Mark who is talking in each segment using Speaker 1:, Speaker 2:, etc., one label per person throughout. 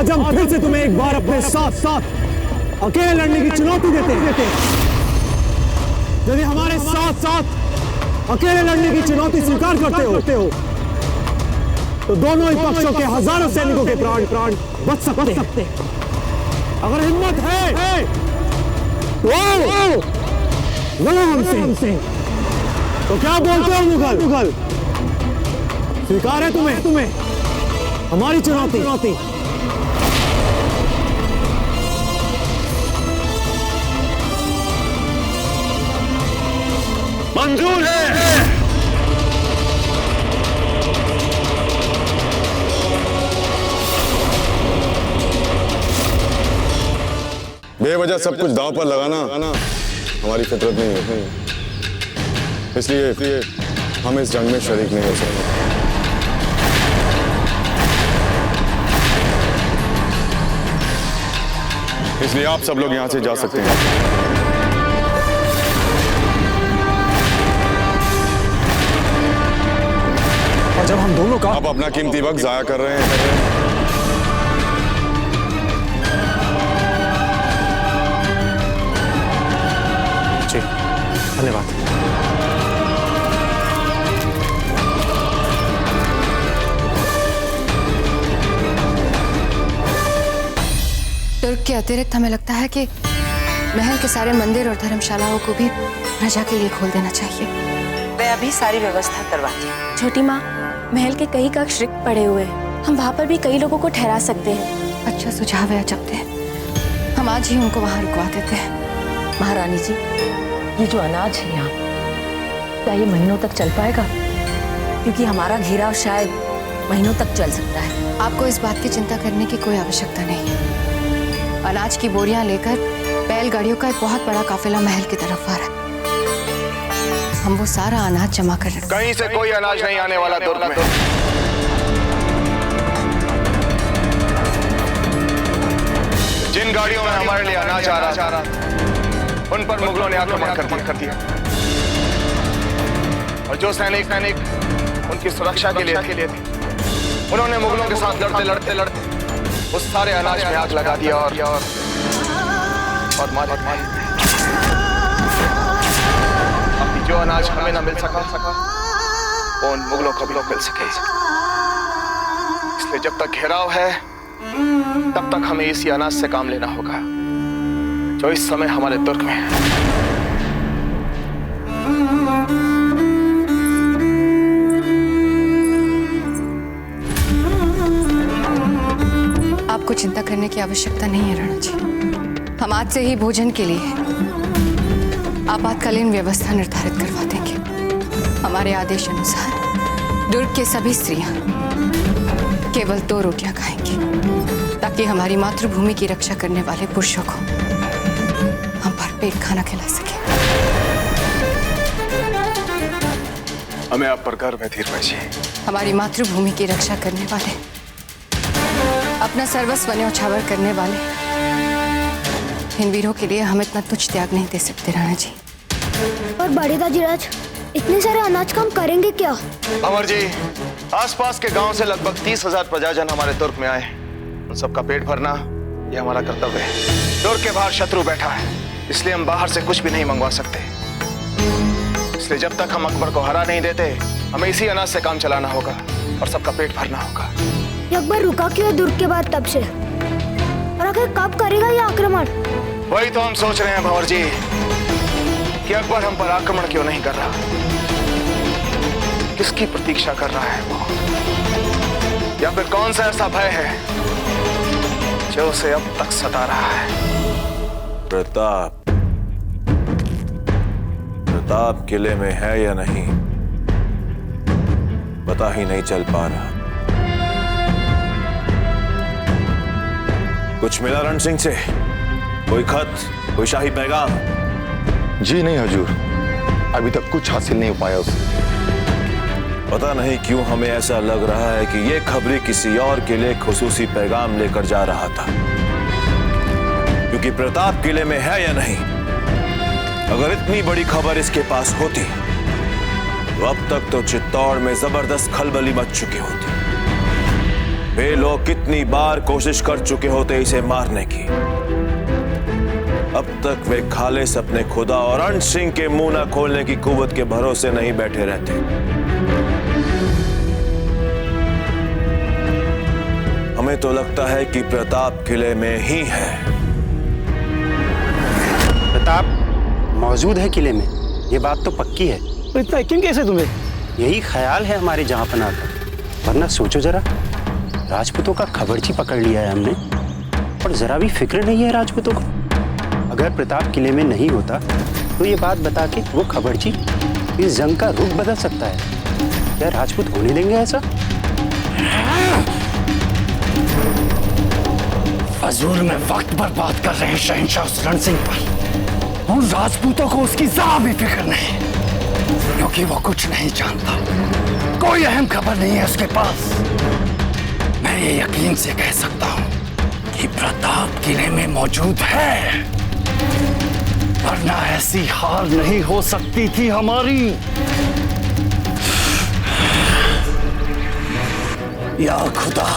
Speaker 1: आज हम फिर से तुम्हें एक बार अपने साथ साथ अकेले लड़ने की चुनौती देते हैं। यदि हमारे साथ साथ अकेले लड़ने की चुनौती स्वीकार करते हो तो दोनों ही पक्षों के हजारों सैनिकों के प्राण बच सकते हैं। अगर हिम्मत है तो लड़ो हमसे। तो क्या बोलते हो मुगल? स्वीकार है तुम्हें हमारी चुनौती?
Speaker 2: मंजूर है।
Speaker 3: बेवजह सब कुछ दांव पर लगाना हमारी फितरत नहीं है, इसलिए हम इस जंग में शरीक नहीं हो सकते। इसलिए आप सब लोग यहां से जा सकते हैं।
Speaker 1: और जब हम दोनों का
Speaker 3: आप अपना कीमती वक्त जाया कर रहे हैं।
Speaker 1: जी धन्यवाद।
Speaker 4: तुर्क के अतिरिक्त हमें लगता है कि महल के सारे मंदिर और धर्मशालाओं को भी प्रजा के लिए खोल देना चाहिए।
Speaker 5: मैं अभी सारी व्यवस्था करवाती हूँ।
Speaker 6: छोटी माँ, महल के कई कक्ष रिक्त पड़े हुए हैं, हम वहाँ पर भी कई लोगों को ठहरा सकते हैं।
Speaker 4: अच्छा सुझाव है अजब। हम आज ही उनको वहाँ रुकवा देते हैं।
Speaker 5: महारानी जी, ये जो अनाज है यहाँ, क्या ये महीनों तक चल पाएगा? क्योंकि हमारा घेराव शायद महीनों तक चल सकता है।
Speaker 4: आपको इस बात की चिंता करने की कोई आवश्यकता नहीं है। अनाज की बोरियां लेकर बैलगाड़ियों का एक बहुत बड़ा काफिला महल की तरफ आ रहा है। हम वो सारा अनाज जमा कर रहे हैं।
Speaker 2: कहीं से कोई अनाज नहीं आने वाला तुर्क में। जिन गाड़ियों में हमारे लिए अनाज आ रहा उन पर मुगलों ने आक्रमण कर दिया। और जो सैनिक उनकी सुरक्षा के लिए थे, उन्होंने मुगलों के साथ लड़ते उस सारे अनाज में आग लगा दिया और मार। अभी जो अनाज हमें ना मिल सका वो उन मुगलों को भी मिल सके। इसलिए जब तक घेराव है तब तक हमें इसी अनाज से काम लेना होगा जो इस समय हमारे तुर्क में है।
Speaker 4: आपको चिंता करने की आवश्यकता नहीं है राणा जी। हम आज से ही भोजन के लिए आपातकालीन व्यवस्था निर्धारित करवा देंगे। हमारे आदेश अनुसार दुर्ग के सभी स्त्रियां केवल 2 रोटियां खाएंगी ताकि हमारी मातृभूमि की रक्षा करने वाले पुरुषों को हम भरपेट खाना खिला सके।
Speaker 2: हमें आप पर गर्व है धीरज जी।
Speaker 4: हमारी मातृभूमि की रक्षा करने वाले, अपना सर्वस्व न्यौछावर करने वाले इन वीरों के लिए हम इतना तुच्छ त्याग नहीं दे सकते राणा जी।
Speaker 6: और बड़े दाजीराज, इतने सारे अनाज का हम करेंगे क्या?
Speaker 2: अमर जी, आसपास के गांव से लगभग 30,000 प्रजाजन हमारे तुर्क में आए। उन सबका पेट भरना ये हमारा कर्तव्य है। तुर्क के बाहर शत्रु बैठा है, इसलिए हम बाहर से कुछ भी नहीं मंगवा सकते। इसलिए जब तक हम अकबर को हरा नहीं देते, हमें इसी अनाज से काम चलाना होगा और सबका पेट भरना होगा।
Speaker 6: अकबर रुका क्यों है दुर्ग के बाद तब से? और आखिर कब करेगा ये आक्रमण?
Speaker 2: वही तो हम सोच रहे हैं भंवर जी कि अकबर हम पर आक्रमण क्यों नहीं कर रहा। किसकी प्रतीक्षा कर रहा है वो, या फिर कौन सा ऐसा भय है जो उसे अब तक सता रहा है?
Speaker 7: प्रताप किले में है या नहीं पता ही नहीं चल पा रहा। कुछ मिला रण सिंह से? कोई खत, कोई शाही पैगाम?
Speaker 3: जी नहीं हजूर, अभी तक कुछ हासिल नहीं हो पाया उसे।
Speaker 7: पता नहीं क्यों हमें ऐसा लग रहा है कि ये खबरी किसी और के लिए खुसूसी पैगाम लेकर जा रहा था। क्योंकि प्रताप किले में है या नहीं, अगर इतनी बड़ी खबर इसके पास होती तो अब तक तो चित्तौड़ में जबरदस्त खलबली मच चुकी होती। वे लोग कितनी बार कोशिश कर चुके होते इसे मारने की, अब तक वे खालिस अपने खुदा और अन सिंह के मुंह न खोलने की कुव्वत के भरोसे नहीं बैठे रहते। हमें तो लगता है कि प्रताप किले में ही है।
Speaker 8: प्रताप मौजूद है किले में, ये बात तो पक्की है।
Speaker 1: तो इतना यकीन कैसे तुम्हें?
Speaker 8: यही ख्याल है हमारे जहां पनाह का। वरना सोचो जरा, राजपूतों का खबरची पकड़ लिया है हमने और जरा भी फिक्र नहीं है राजपूतों को। अगर प्रताप किले में नहीं होता तो ये बात बता के वो खबरची इस जंग का रुख बदल सकता है। क्या राजपूत होने देंगे ऐसा?
Speaker 9: फजूल में वक्त बर्बाद कर रहे हैं शहंशाह रण सिंह पर। उन राजपूतों को उसकी जरा भी फिक्र नहीं, क्योंकि वो कुछ नहीं जानता। कोई अहम खबर नहीं है उसके पास। मैं ये यकीन से कह सकता हूं कि प्रताप किले में मौजूद है, वरना ऐसी हार नहीं हो सकती थी हमारी। या खुदा,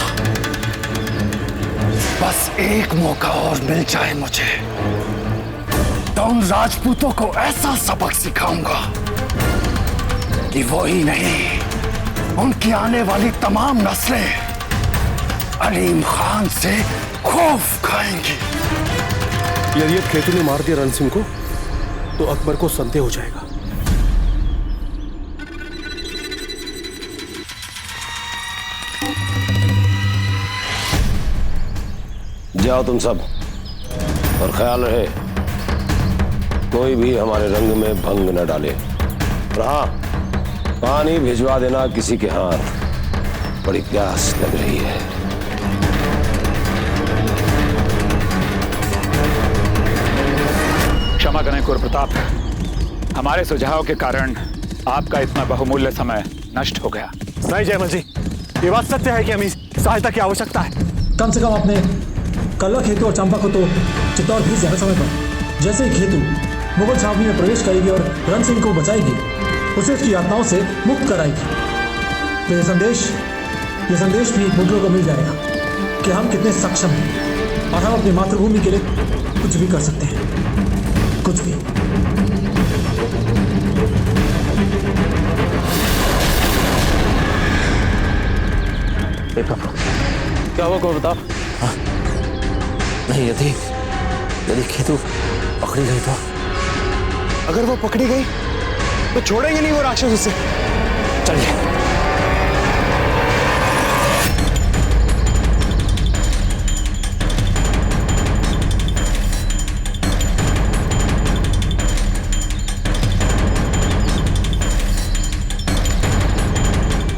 Speaker 9: बस एक मौका और मिल जाए मुझे, तो उन राजपूतों को ऐसा सबक सिखाऊंगा कि वो ही नहीं, उनकी आने वाली तमाम नस्लें अलीम खान से खौफ खाएंगी।
Speaker 1: यदि अब खेतू ने मार दिया रण सिंह को तो अकबर को संदेह हो जाएगा।
Speaker 10: जाओ तुम सब, और ख्याल रहे कोई भी हमारे रंग में भंग न डाले। और हाँ, पानी भिजवा देना किसी के हाथ, बड़ी प्यास लग रही है।
Speaker 11: क्षमा करें कुंवर प्रताप, हमारे सुझाव के कारण आपका इतना बहुमूल्य समय नष्ट हो गया।
Speaker 1: नहीं जयमल जी, ये बात सत्य है कि हमें सहायता की आवश्यकता है।
Speaker 12: कम से कम अपने कल्वा, खेतू और चंपा को तो चित्तौड़ भेज देना समय पर। जैसे ही खेतू मुगल छावनी में प्रवेश करेगी और रण सिंह को बचाएगी, उसे उसकी यातनाओं से मुक्त कराएगी, तो ये संदेश भी मुगलों को मिल जाएगा कि हम कितने सक्षम हैं और हम अपनी मातृभूमि के लिए कुछ भी कर सकते हैं, कुछ भी।
Speaker 1: क्या हुआ को बता?
Speaker 10: नहीं, यदि खेतू पकड़ी गई तो?
Speaker 1: अगर वो पकड़ी गई तो छोड़ेंगे नहीं वो राक्षस उसे। चलिए।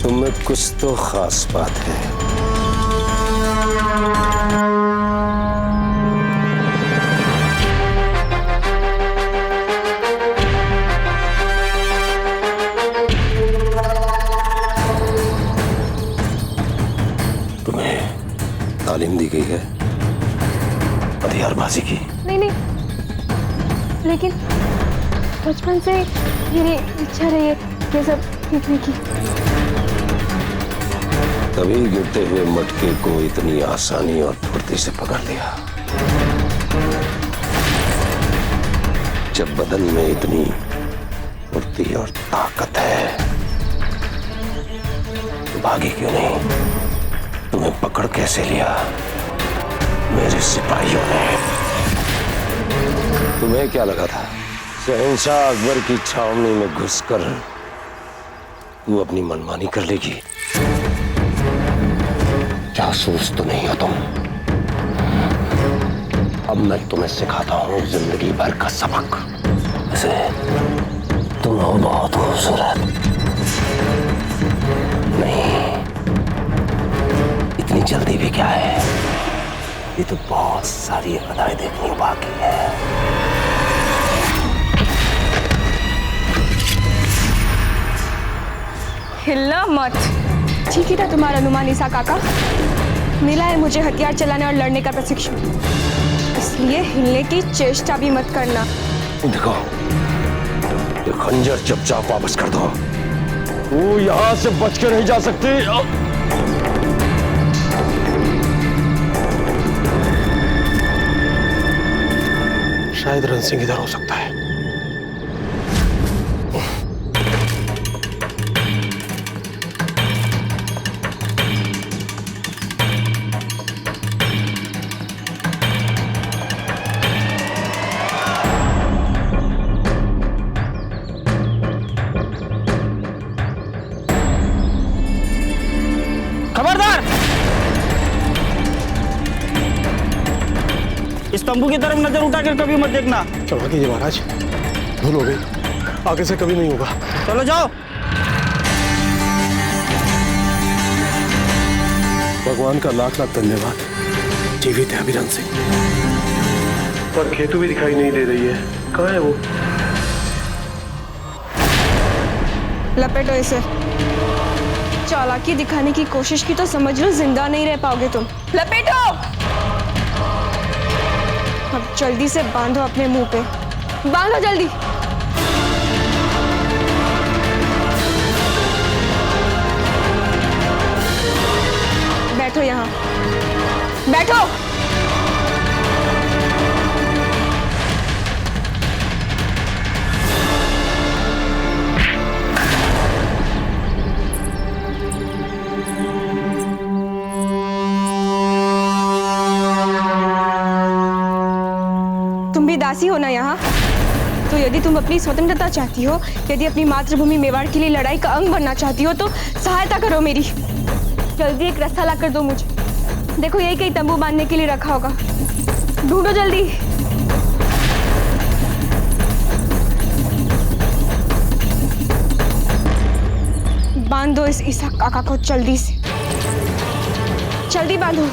Speaker 10: तुम्हें कुछ तो खास बात है। तालीम दी गई है हथियारबाजी की?
Speaker 6: नहीं, लेकिन बचपन से मेरी इच्छा रही है ये सब सीखने की।
Speaker 10: तभी गिरते हुए मटके को इतनी आसानी और फुर्ती से पकड़ लिया। जब बदन में इतनी फुर्ती और ताकत है तो भागी क्यों नहीं? तुम्हें पकड़ कैसे लिया मेरे सिपाहियों ने? तुम्हें क्या लगा था शहंशाह अकबर की छावनी में घुसकर तू अपनी मनमानी कर लेगी? जासूस तो नहीं हो तुम। अब मैं तुम्हें सिखाता हूं जिंदगी भर का सबक। वैसे तुम हो बहुत खूबसूरत। नहीं, इतनी जल्दी भी क्या है, ये तो बहुत सारी अदाएं देखनी बाकी है।
Speaker 6: हिलना मत। ठीक ही था तुम्हारा अनुमान ईसा काका। मिला है मुझे हथियार चलाने और लड़ने का प्रशिक्षण, इसलिए हिलने की चेष्टा भी मत करना।
Speaker 10: देखो, ये खंजर चुपचाप वापस कर दो। वो यहां से बच के नहीं जा सकती।
Speaker 13: शायद रण सिंह इधर हो सकता है।
Speaker 14: खबरदार, इस तंबू की तरफ नजर उठाकर कभी मत देखना।
Speaker 13: क्षमा कीजिए महाराज, भूल हो गई, आगे से कभी नहीं होगा।
Speaker 14: चलो जाओ।
Speaker 13: भगवान का लाख लाख धन्यवाद, जीवित है अभिरन सिंह। पर खेतू भी दिखाई नहीं दे रही है, कहाँ है वो?
Speaker 6: लपेटो इसे। चालाकी दिखाने की कोशिश की तो समझ लो जिंदा नहीं रह पाओगे तुम। लपेटो। अब जल्दी से बांधो अपने मुंह पे, बांधो जल्दी। बैठो यहाँ, बैठो। तुम भी दासी हो ना यहाँ, तो यदि तुम अपनी स्वतंत्रता चाहती हो, यदि अपनी मातृभूमि मेवाड़ के लिए लड़ाई का अंग बनना चाहती हो, तो सहायता करो मेरी। जल्दी एक रास्ता ला कर दो मुझे। देखो यही कहीं तंबू बांधने के लिए रखा होगा, ढूंढो जल्दी। बांध दो इस ईसा काका को जल्दी से, जल्दी बांधो।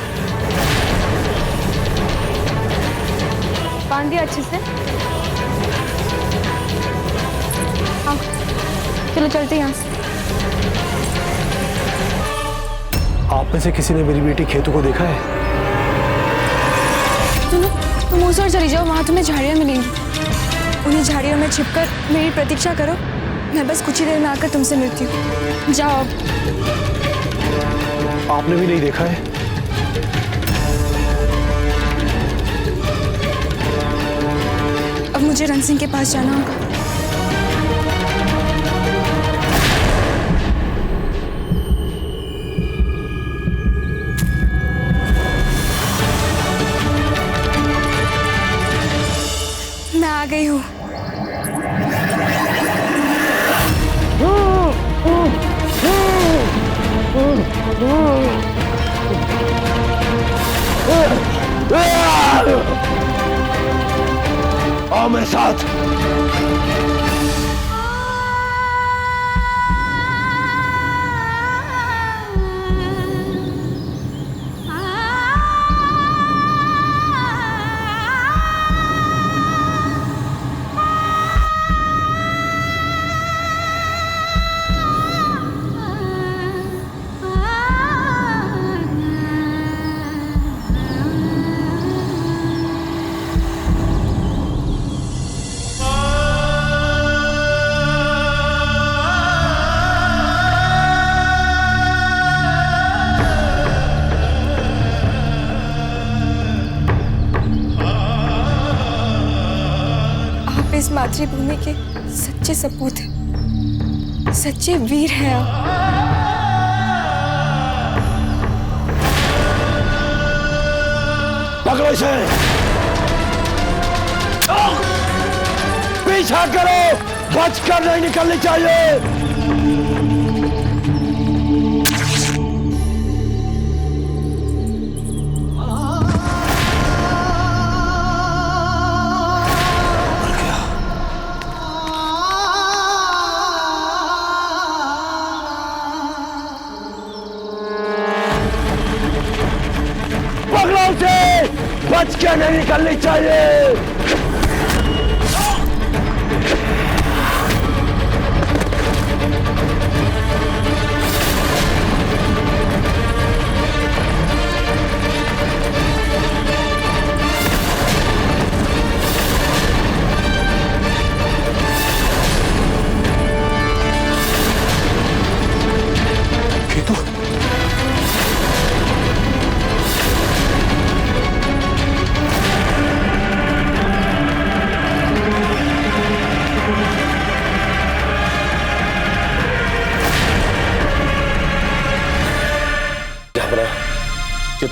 Speaker 6: बांध दिया अच्छे से। आओ चलो चलते यहाँ से।
Speaker 13: आप में से किसी ने मेरी बेटी खेतू को देखा है?
Speaker 6: तुम उस ओर चली जाओ, वहां तुम्हें झाड़ियाँ मिलेंगी। उन्हीं झाड़ियों में छिपकर मेरी प्रतीक्षा करो, मैं बस कुछ ही देर में आकर तुमसे मिलती हूँ। जाओ।
Speaker 13: आपने भी नहीं देखा है?
Speaker 6: अब मुझे रण सिंह के पास जाना होगा। मैं आ गई हूँ।
Speaker 10: आओ मेरे साथ।
Speaker 6: इस मातृभूमि के सच्चे सपूत हैं, सच्चे वीर हैं आप।
Speaker 10: पकड़ो इसे, पीछा करो, बचकर नहीं निकलनी चाहिए। बच के नहीं निकलनी चाहिए।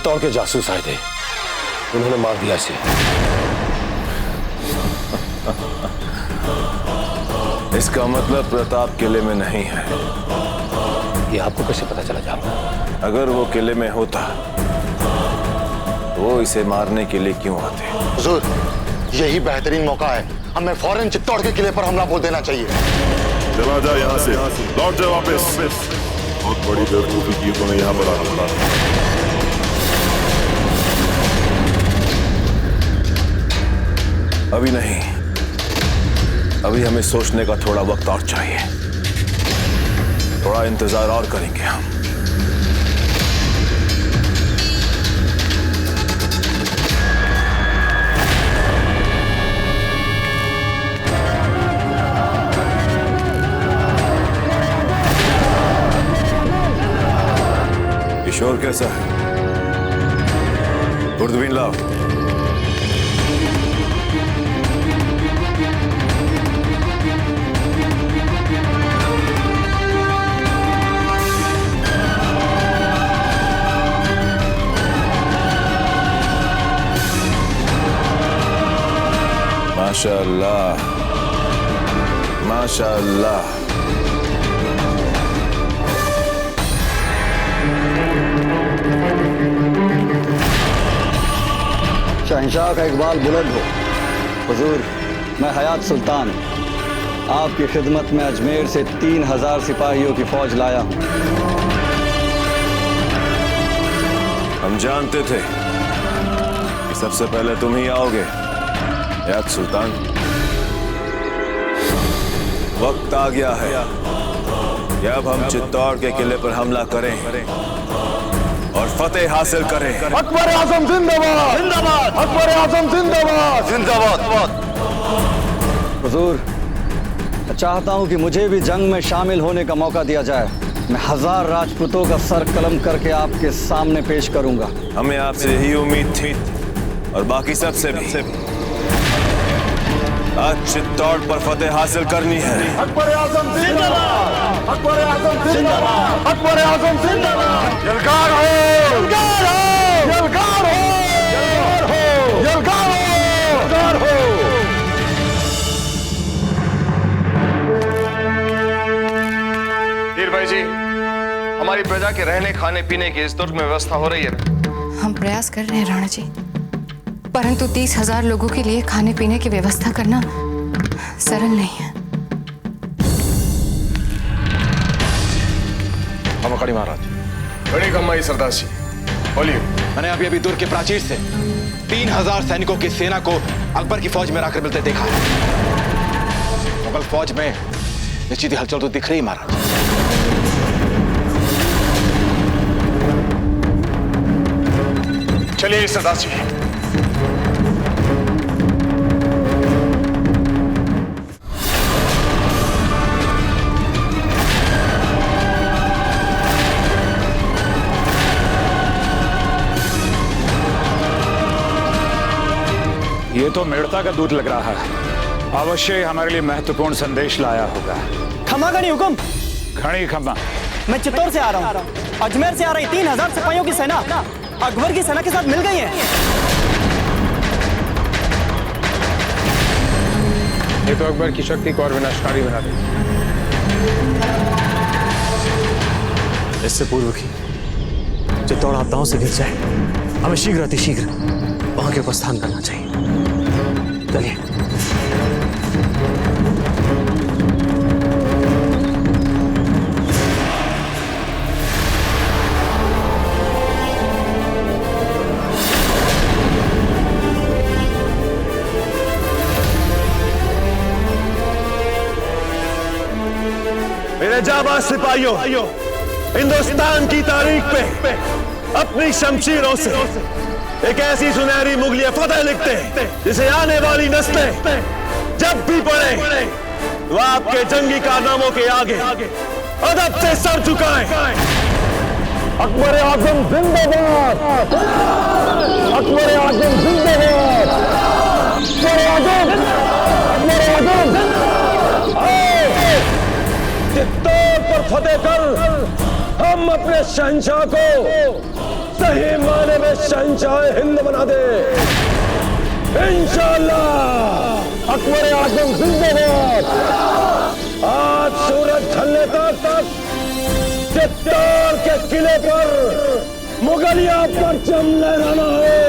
Speaker 10: चित्तौड़ के जासूस आए थे, उन्होंने मार दिया इसे।
Speaker 7: इसका मतलब प्रताप किले में नहीं है।
Speaker 10: ये आपको कैसे पता चला जाएगा?
Speaker 7: अगर वो किले में होता तो वो इसे मारने के लिए क्यों आते?
Speaker 3: हुजूर, यही बेहतरीन मौका है, हमें फौरन चित्तौड़ के किले पर हमला बोल देना चाहिए।
Speaker 15: चला जा यहाँ से, लौट जा वापस। बहुत बड़ी बेवकूफी की तूने यहाँ पर आकर।
Speaker 7: अभी नहीं, अभी हमें सोचने का थोड़ा वक्त और चाहिए। थोड़ा इंतजार और करेंगे हम। किशोर कैसा है? दूरबीन लाओ। माशाअल्लाह, माशाअल्लाह।
Speaker 16: शहंशाह का इकबाल बुलंद हो। हुजूर, मैं हयात सुल्तान आपकी खिदमत में अजमेर से 3000 सिपाहियों की फौज लाया हूं।
Speaker 7: हम जानते थे कि सबसे पहले तुम ही आओगे हयात सुल्तान। वक्त आ गया है कि अब हम चित्तौड़ के किले पर हमला करें और फतेह हासिल करें।
Speaker 3: अकबर आजम जिंदाबाद, जिंदाबाद। अकबर आजम जिंदाबाद, जिंदाबाद।
Speaker 16: हुजूर, मैं चाहता हूं कि मुझे भी जंग में शामिल होने का मौका दिया जाए। मैं 1000 राजपूतों का सर कलम करके आपके सामने पेश करूंगा।
Speaker 7: हमें आपसे यही उम्मीद थी और बाकी सबसे भी। आज चित्तौड़ पर फतेह हासिल करनी है।
Speaker 3: अकबर आजम जिंदाबाद, अकबर आजम जिंदाबाद, अकबर आजम जिंदाबाद। यलकार हो, यलकार हो, यलकार हो, यलकार हो, यलकार हो।
Speaker 2: हीर भाई जी, हमारी प्रजा के रहने खाने पीने की इस दुर्ग में व्यवस्था हो रही है।
Speaker 4: हम प्रयास कर रहे हैं राणा जी, परंतु 30,000 लोगों के लिए खाने पीने की व्यवस्था करना सरल नहीं है।
Speaker 2: हम अकड़ी महाराज, बड़ी कमाई सरदार जी, बोलिए।
Speaker 17: मैंने अभी दुर्ग के प्राचीर से 3000 सैनिकों की सेना को अकबर की फौज में आकर मिलते देखा है। मुगल फौज में निश्चित हलचल तो दिख रही महाराज।
Speaker 2: चलिए सरदार जी।
Speaker 11: ये तो मेड़ता का दूध लग रहा है, अवश्य हमारे लिए महत्वपूर्ण संदेश लाया होगा।
Speaker 14: खमा गणी हुकुम।
Speaker 11: घणी खमा।
Speaker 14: मैं चित्तौड़ से आ रहा हूँ। अजमेर से आ रही 3000 सिपाहियों की सेना अकबर की सेना के साथ मिल गई है।
Speaker 11: ये तो अकबर की शक्ति को और विनाशकारी बना देगी।
Speaker 12: इससे पूर्व की चित्तौड़ आपदाओं से घिर जाए, हमें शीघ्र अतिशीघ्र वहां के प्रस्थान करना चाहिए। चलिए।
Speaker 7: मेरे जाबाज सिपाहियों, हिंदुस्तान की तारीख पे अपनी शमशीरों से एक ऐसी सुनहरी मुगलिया फतेह लिखते हैं जिसे आने वाली नस्लें जब भी पढ़े वो आपके जंगी कारनामों के आगे अदब से सर झुकाएं।
Speaker 3: अकबर आजम जिंदाबाद, अकबर आजम जिंदाबाद, अकबर आजम, अकबर आजम।
Speaker 10: चित्तौड़ पर फतेह कर हम अपने शहंशाह को नहीं माने में शहंशाह हिंद बना दे इंशाअल्लाह। अकबर आजम जिंदाबाद। आज सूरज ढलने तक चित्तौड़ के किले पर मुगलिया परचम लहराना है।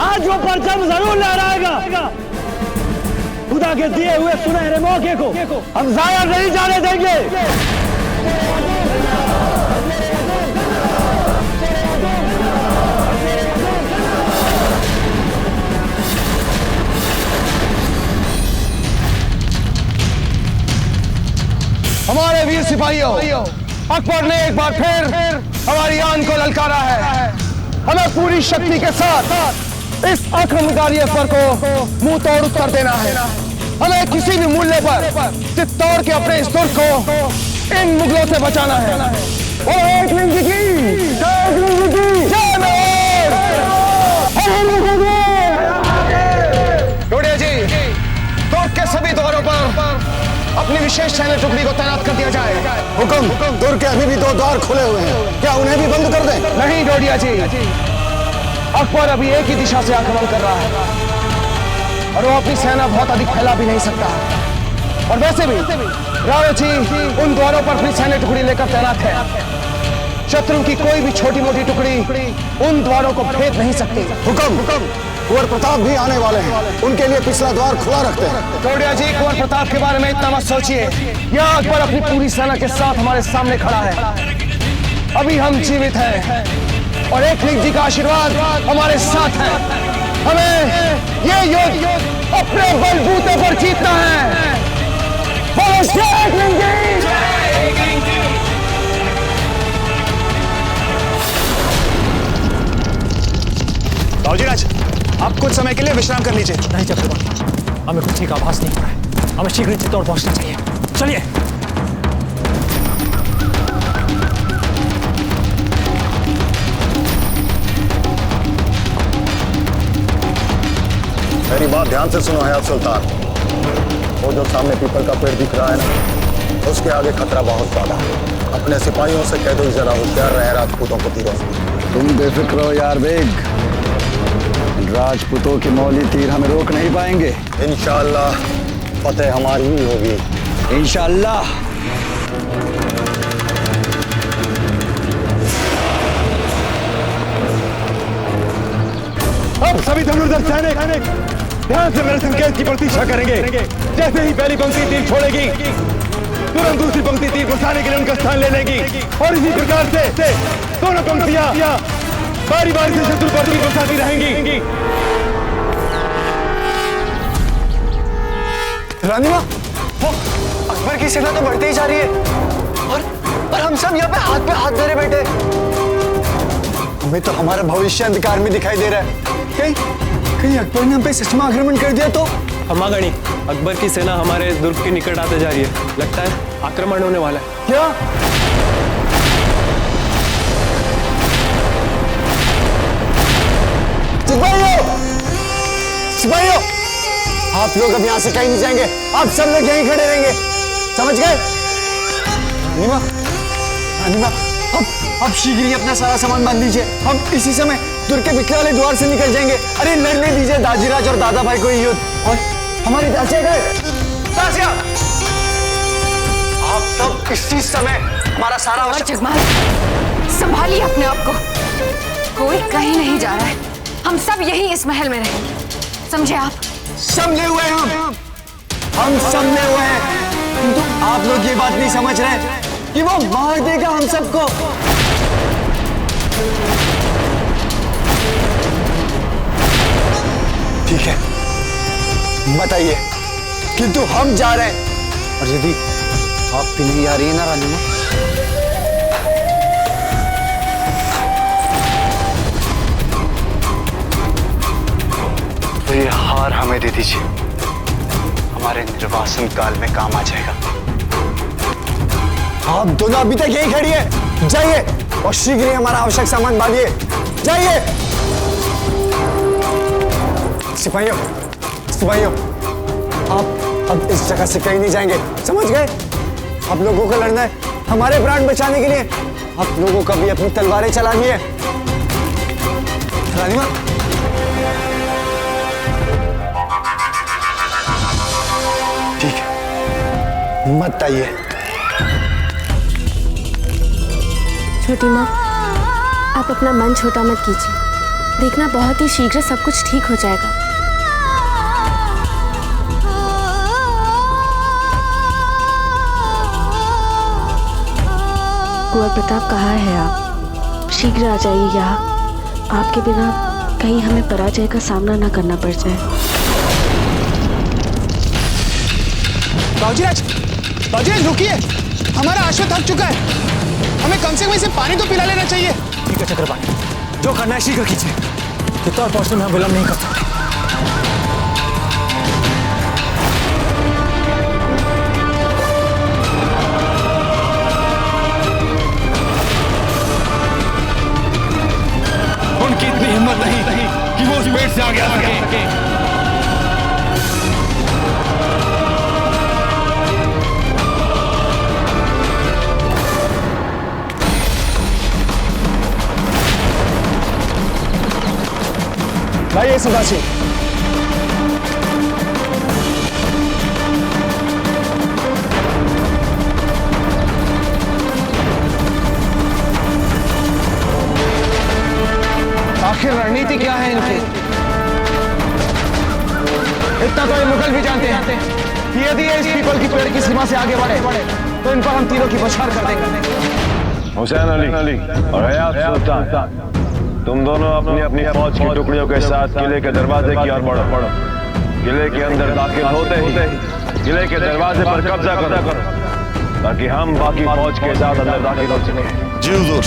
Speaker 1: आज वो परचम जरूर लहराएगा। खुदा के दिए हुए सुनहरे मौके को हम जाया नहीं जाने देंगे।
Speaker 17: हमारे वीर सिपाहियों, अकबर ने एक बार फिर हमारी आन को ललकारा है। हमें पूरी शक्ति के साथ इस आक्रमणकारी अकबर को मुंह तोड़ उत्तर देना है। हमें किसी भी मूल्य पर चित्तौड़ के अपने इस दुर्ग को इन मुगलों से बचाना है। और एक लिंग की टोडिया जी, दुर्ग के सभी द्वारों पर अपनी विशेष सैन्य टुकड़ी को तैनात कर दिया जाए।
Speaker 16: हुक्म। दुर्ग के अभी भी 2 द्वार खुले हुए हैं, क्या उन्हें भी बंद कर दें?
Speaker 17: नहीं डोडिया जी, अकबर अभी एक ही दिशा से आक्रमण कर रहा है और वो अपनी सेना बहुत अधिक फैला भी नहीं सकता। और वैसे भी रावत जी उन द्वारों पर अपनी सैन्य टुकड़ी लेकर तैनात है। शत्रु की कोई भी छोटी मोटी टुकड़ी उन द्वारों को भेद नहीं सकती।
Speaker 16: हुक्म। कुंवर प्रताप भी आने वाले हैं, उनके लिए पिछला द्वार खुला रखते हैं।
Speaker 17: डोडिया जी, कुंवर प्रताप के बारे में इतना मत सोचिए। यहाँ अकबर अपनी पूरी सेना के साथ हमारे सामने खड़ा है। अभी हम जीवित हैं और एक लिंग जी का आशीर्वाद हमारे साथ है। हमें ये युद्ध अपने बलबूते पर जीतना है। बोलो जय लिंग जी।
Speaker 1: बाबूजी, आप कुछ समय के लिए विश्राम कर लीजिए।
Speaker 12: नहीं चक्रवर्ती, हमें कुछ ठीक आभास नहीं हो रहा है। हमें शीघ्र चित्तौड़ पहुंचना चाहिए। चलिए।
Speaker 16: मेरी बात ध्यान से सुनो हयात सुल्तान। वो जो सामने पीपल का पेड़ दिख रहा है ना, उसके आगे खतरा बहुत ज्यादा है। अपने सिपाहियों से कह दो जरा होशियार रहे राजपूतों को तीरों से। तुम बेफिक्र हो यार बेग, राजपूतों के मौली तीर हमें रोक नहीं पाएंगे। इंशाअल्लाह फतेह हमारी ही होगी। इंशाअल्लाह।
Speaker 7: अब सभी धनुर्धर सैनिक ध्यान से मेरे संकेत की प्रतीक्षा करेंगे। जैसे ही पहली पंक्ति तीर छोड़ेगी, तुरंत दूसरी पंक्ति तीर बरसाने के लिए उनका स्थान ले लेगी। और इसी प्रकार से दोनों पंक्तियां बारी बारी से शत्रु पर तीर बरसाती रहेंगी।
Speaker 14: रानीमा, अकबर की सेना तो बढ़ती ही जा रही है और हम सब यहाँ पे हाथ दे रहे बैठे। हमें तो हमारा भविष्य अंधकार में दिखाई दे रहा है। कहीं अकबर ने हम पे सच में आक्रमण कर दिया तो?
Speaker 13: हमागणी, अकबर की सेना हमारे दुर्ग के निकट आते जा रही है। लगता है आक्रमण होने वाला है।
Speaker 14: क्या? सिपाहियों, आप लोग अब यहाँ से कहीं नहीं जाएंगे। आप सब लोग यहीं खड़े रहेंगे, समझ गए? रानीमा, अब शीघ्र ही अपना सारा सामान बांध लीजिए। हम इसी समय दुर्ग के पिछले वाले द्वार से निकल जाएंगे। अरे लड़ने दीजिए दाजीराज और दादा भाई को युद्ध। और हमारी दासिया गए। दासिया, आप सब इसी समय हमारा सारा
Speaker 4: जगमाल, संभालिए अपने आप को। कोई कहीं नहीं जा रहा है। हम सब यही इस महल में रहेंगे, समझे आप?
Speaker 14: समझे हुए हम समझे हुए हैं, किंतु आप लोग ये बात नहीं समझ रहे कि वो मार देगा हम सबको। ठीक है, बताइए, किंतु हम जा रहे हैं। और यदि आप भी नहीं आ रही है ना रानीमा, तो ये हार हमें दे दीजिए, हमारे निर्वासन काल में काम आ जाएगा। आप दोनों अभी तक यही खड़ी है, जाइए और शीघ्र ही हमारा आवश्यक सामान बांधिए, जाइए। सिपाहियों, आप अब इस जगह से कहीं नहीं जाएंगे, समझ गए? आप लोगों को लड़ना है हमारे प्राण बचाने के लिए। आप लोगों का भी अपनी तलवारें चलानी है। रानीमा, ठीक है, मत आइए।
Speaker 18: छोटी माँ, आप अपना मन छोटा मत कीजिए। देखना बहुत ही शीघ्र सब कुछ ठीक हो जाएगा। कुंवर प्रताप, कहाँ है आप? शीघ्र आ जाइए यहाँ। आपके बिना कहीं हमें पराजय का सामना न करना पड़ जाए।
Speaker 17: बाबूजीराज, बाबूजीराज रुकिए, हमारा आश्व थक चुका है। हमें कम से कम इसे पानी तो पिला लेना चाहिए।
Speaker 12: ठीक है चक्रपाणी, जो करना है शीघ्र कीजिए। चित्तौड़ पहुंचने में हम विलंब नहीं कर सकते।
Speaker 3: उनकी इतनी हिम्मत नहीं कि वो उस पेड़ से आगे आ सके।
Speaker 17: भाई ये सुदासी, आखिर रणनीति क्या है इनकी? इतना तो ये मुगल भी जानते हैं कि यदि ये इस पीपल की पेड़ की सीमा से आगे बढ़े तो इन पर हम तीनों की बौछार कर देंगे।
Speaker 10: हुसैन अली और हयात सुल्तान, तुम दोनों अपनी अपनी फौज की टुकड़ियों के साथ किले के दरवाजे की ओर बढ़ो। किले के अंदर दाखिल होते ही किले के दरवाजे पर कब्जा करो ताकि हम बाकी फौज के साथ अंदर दाखिल हो सके।
Speaker 15: जी हुजूर।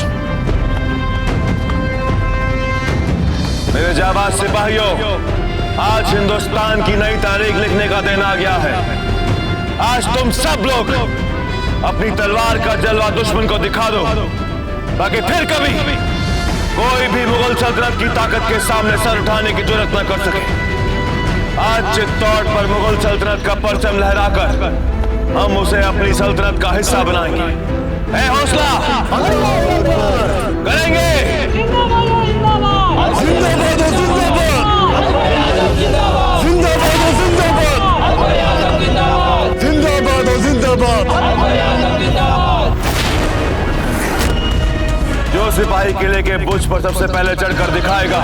Speaker 10: मेरे जाबाज सिपाहियों, आज हिंदुस्तान की नई तारीख लिखने का दिन आ गया है। आज तुम सब लोग अपनी तलवार का जलवा दुश्मन को दिखा दो ताकि फिर कभी कोई भी मुगल सल्तनत की ताकत के सामने सर उठाने की जरूरत न कर सके। आज चित्तौड़ पर मुगल सल्तनत का परचम लहराकर हम उसे अपनी सल्तनत का हिस्सा बनाएंगे। है हौसला, करेंगे। जो सिपाही किले के बुर्ज पर सबसे पहले चढ़कर दिखाएगा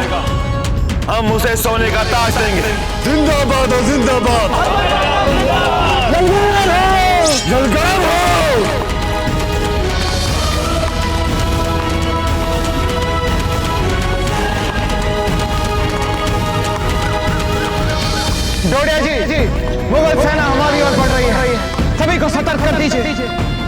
Speaker 10: हम उसे सोने का ताज देंगे।
Speaker 3: जिंदाबाद हो, जिंदाबाद। जलगार हो।
Speaker 17: डोडिया जी, मुगल सेना हमारी ओर बढ़ रही है। सभी को सतर्क कर दीजिए।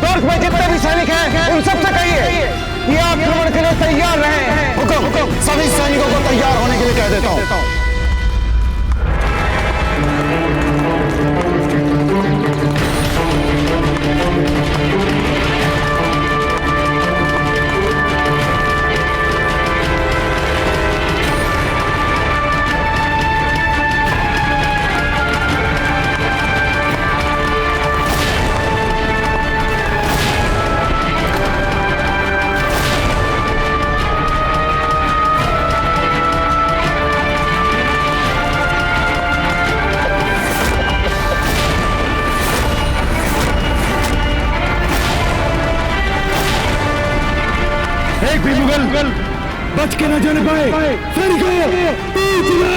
Speaker 17: तुर्क में जितने भी सैनिक हैं उन सबसे कहिए ये आक्रमण के लिए तैयार रहे। हुक्म, सभी सैनिकों को तैयार होने के लिए कह देता हूँ।
Speaker 3: एक भी मुगल बच के न जाने पाए। सैनिकों, पीछ लो।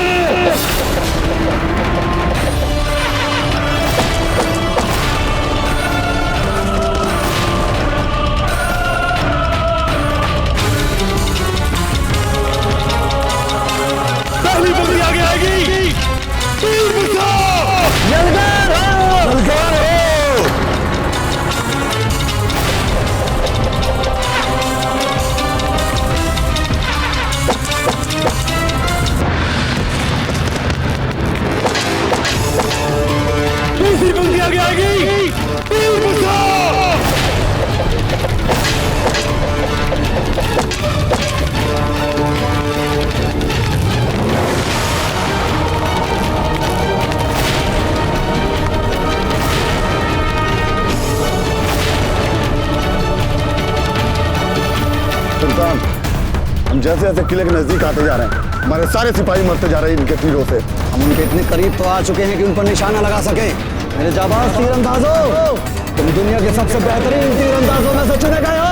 Speaker 3: पहली बकरी आगे आएगी। तीर बचाओ। जलगार हो, जलगार हो।
Speaker 16: सुल्तान, हम जैसे जैसे किले के नजदीक आते जा रहे हैं हमारे सारे सिपाही मरते जा रहे हैं इनके तीरों से।
Speaker 14: हम उनके इतने करीब तो आ चुके हैं कि उन पर निशाना लगा सके। मेरे जाबाज तीरंदाजों, तुम दुनिया के सबसे बेहतरीन तीरंदाजों में से चुने गए हो।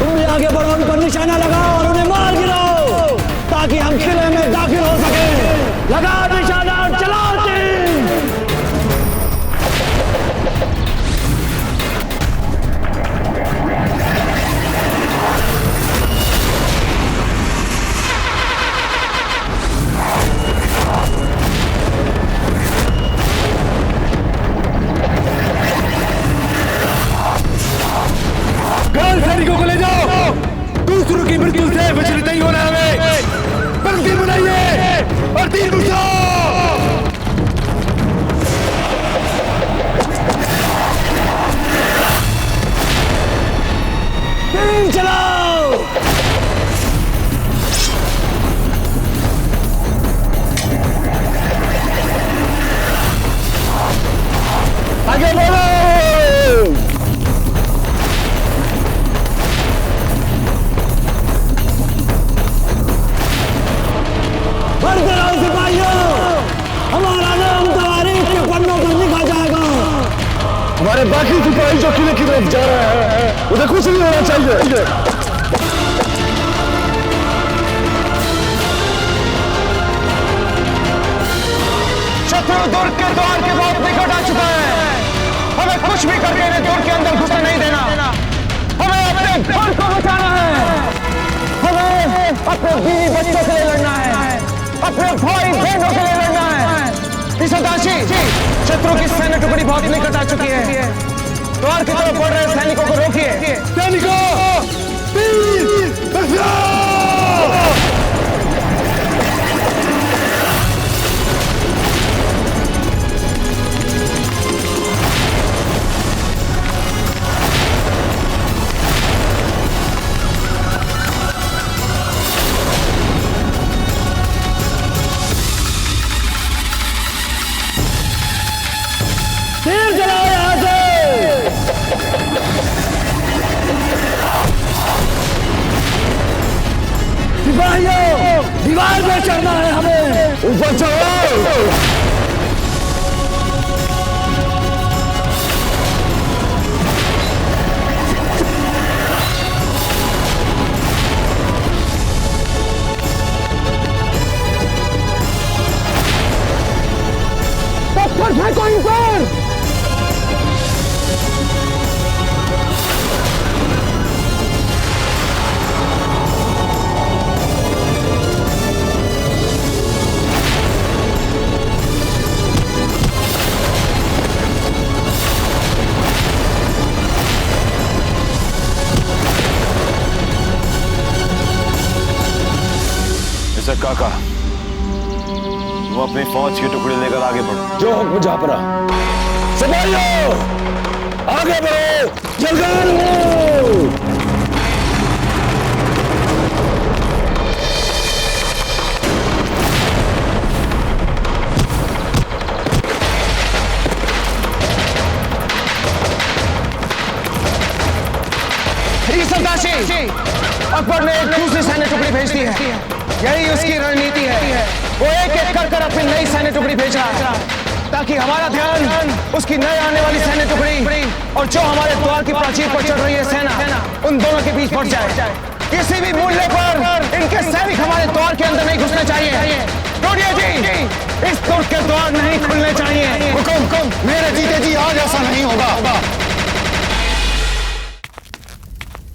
Speaker 14: तुम भी आगे बढ़ो, उन पर निशाना लगाओ और उन्हें मार गिराओ ताकि हम किले में दाखिल हो सके। लगाओ निशाना, चलाओ तीर।
Speaker 3: सैनिकों को ले जाओ, दूसरों की मृत्यु से विचलित नहीं होना हमें। पंक्ति बनाइए और तीर बुझाओ।
Speaker 14: तीर चलाओ।
Speaker 3: आगे बढ़ो।
Speaker 14: बढ़ते रहो सिपाहियों, हमारा नाम तारीख के पन्नों पर लिखा जाएगा।
Speaker 3: हमारे बाकी सिपाही जो किले की तरफ जा रहे हैं उन्हें कुछ नहीं होना चाहिए।
Speaker 17: शत्रु दुर्ग के द्वार के बहुत निकट आ चुका है। हमें कुछ भी करके इन्हें दुर्ग के अंदर घुसने नहीं देना। हमें अपने घर को बचाना है। हमें अपने बीवी बच्चों के लिए लड़ना है, अपने भाई बहनों के लिए लड़ना है। ईसादाशी, शत्रु की सैन्य टुकड़ी बहुत निकट आ चुकी है। द्वार की तरफ बढ़ रहे सैनिकों को रोकिए।
Speaker 3: सैनिकों, तीर बरसाओ।
Speaker 14: तीर चलाओ यहाँ से।
Speaker 3: सिपाहियों, दीवार पे चढ़ना है हमें। ऊपर चढ़ो।
Speaker 14: पत्थर फेंको इन पर।
Speaker 10: काका, तुम अपनी फौज की टुकड़ी लेकर आगे बढ़ो।
Speaker 3: जो हुक्म जापना। सिपाहियों, आगे बढ़ो, जलगार हो।
Speaker 17: ईसादाशी, अकबर ने एक दूसरी सैन्य टुकड़ी भेज दी है। यही उसकी रणनीति है। वो एक एक कर अपनी नई सैन्य टुकड़ी भेज रहा है ताकि हमारा ध्यान उसकी नई आने वाली सैन्य टुकड़ी और जो हमारे द्वार की प्राचीर पर चढ़ रही है सेना, उन दोनों के बीच बढ़ जाए। किसी भी मूल्य पर इनके सैनिक हमारे द्वार के अंदर नहीं घुसने चाहिए। टोडिया जी, इस दुर्ग के द्वार नहीं खुलने चाहिए।
Speaker 16: हुकुम। मेरे जीते जी आज ऐसा नहीं होगा।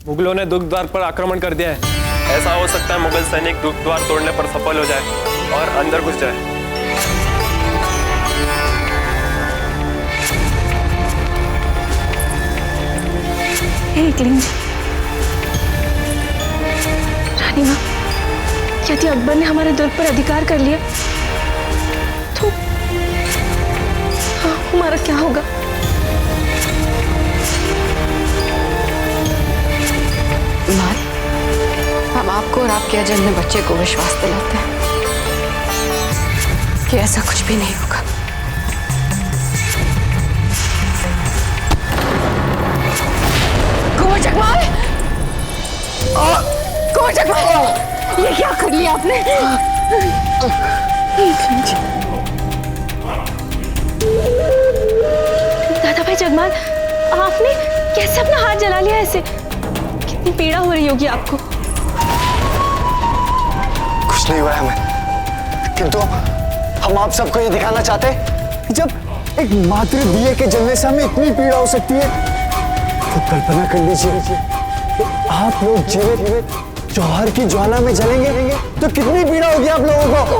Speaker 19: मुगलों ने दुर्ग द्वार पर आक्रमण कर दिया है। ऐसा हो सकता है मुगल सैनिक दुर्ग द्वार तोड़ने पर सफल हो जाए और अंदर घुस जाए।
Speaker 18: रानी माँ, यदि अकबर ने हमारे दुर्ग पर अधिकार कर लिया तो हमारा क्या होगा?
Speaker 4: माँ, हम आपको और आपके अजन्मे बच्चे को विश्वास दिलाते हैं कि ऐसा कुछ भी नहीं होगा। कुंवर जगमाल!
Speaker 6: ये क्या कर लिया आपने? दादा भाई जगमान, आपने कैसे अपना हाथ जला लिया ऐसे? कितनी पीड़ा हो रही होगी आपको?
Speaker 14: कुछ नहीं हुआ है हमें, किंतु हम आप सबको ये दिखाना चाहते हैं कि जब एक मातृ दिए के जलने से हमें इतनी पीड़ा हो सकती है, तो कल्पना कर लीजिए कि आप लोग जीवित जौहर की ज्वाला में जलेंगे तो कितनी पीड़ा होगी आप लोगों को।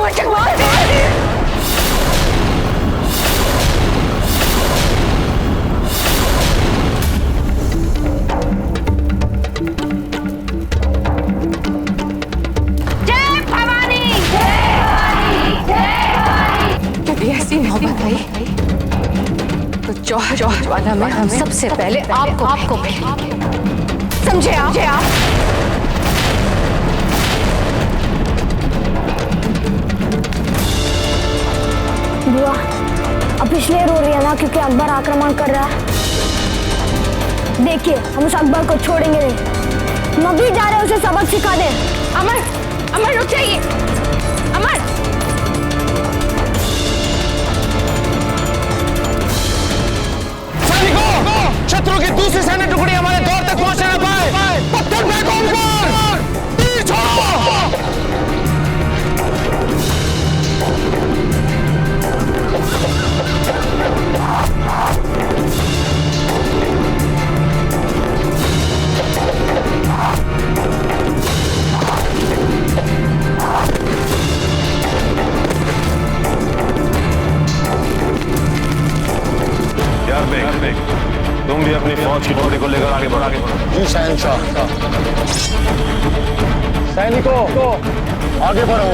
Speaker 4: कभी ऐसी मोहब्बत आई तो जौहर ज्वाला में हम सबसे पहले आपको समझे आप?
Speaker 20: बुआ अब इसलिए रो रही है ना क्योंकि अकबर आक्रमण कर रहा है। देखिए हम उस अकबर को छोड़ेंगे नहीं, हम अभी जा रहे हैं उसे सबक सिखा दे।
Speaker 6: अमर रुक जाइए। अमर
Speaker 17: सैनिकों, शत्रु की दूसरी सैन्य टुकड़ी हमारे दौर तक पहुंच ना पाए, पत्थर फेंको उन पर, तीर छोड़ो।
Speaker 10: तुम भी अपनी फौज की टुकड़ी को लेकर आगे बढ़ो।
Speaker 16: जी शहंशाह।
Speaker 17: सैनिकों आगे बढ़ो।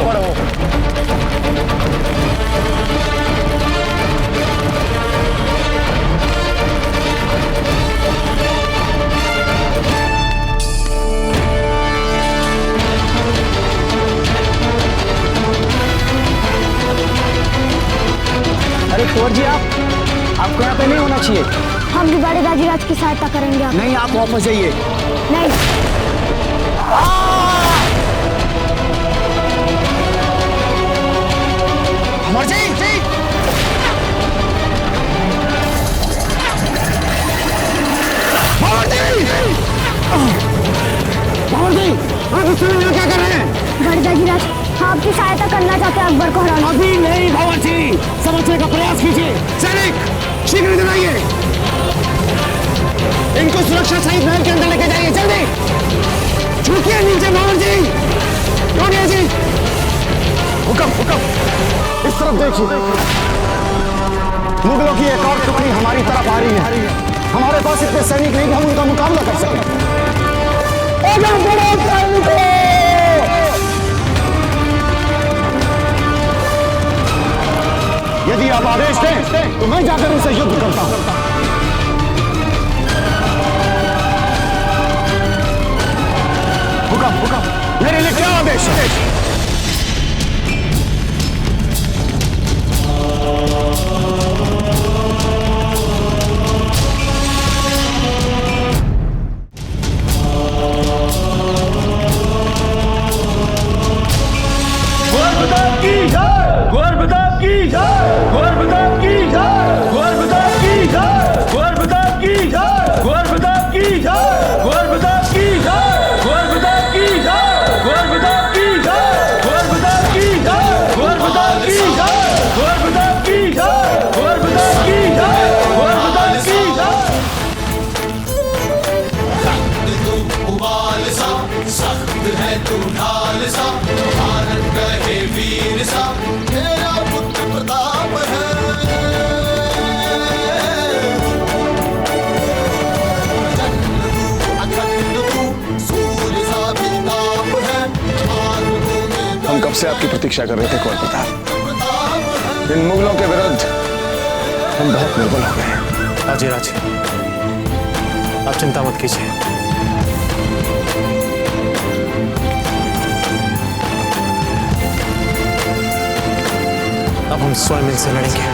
Speaker 14: अरे कुंवर जी, आपको यहाँ पे नहीं होना चाहिए।
Speaker 20: हम भी बड़े दाजीराज की सहायता करेंगे।
Speaker 14: नहीं, आप वापस जाइए।
Speaker 20: नहीं।
Speaker 17: अमर जी,
Speaker 14: आप इस समय यहाँ क्या कर रहे हैं?
Speaker 20: बड़े दाजीराज आपकी सहायता करना चाहते हैं अकबर को हराने।
Speaker 14: अभी नहीं भंवर जी, समझने का प्रयास कीजिए।
Speaker 17: सैनिक शीघ्र इधर आइए, इनको सुरक्षा सहित महल के अंदर लेके जाइए, जल्दी। झुकिए नीचे भंवर जी, योगिया जी।
Speaker 16: हुक्म। इस तरफ देखिए, मुगलों की एक और टुकड़ी हमारी तरफ आ रही है। हमारे पास इतने सैनिक नहीं कि हम उनका मुकाबला कर सकें। यदि आप आदेश दें तो मैं जाकर उनसे युद्ध करता हूं। हुक्म, मेरे लिए क्या आदेश है?
Speaker 14: से आपकी प्रतीक्षा कर रहे थे कुंवर प्रताप। इन मुगलों के विरुद्ध हम बहुत निर्बल हो गए हैं।
Speaker 12: दाजीराज, आप चिंता मत कीजिए। अब हम स्वयं इनसे लड़ेंगे।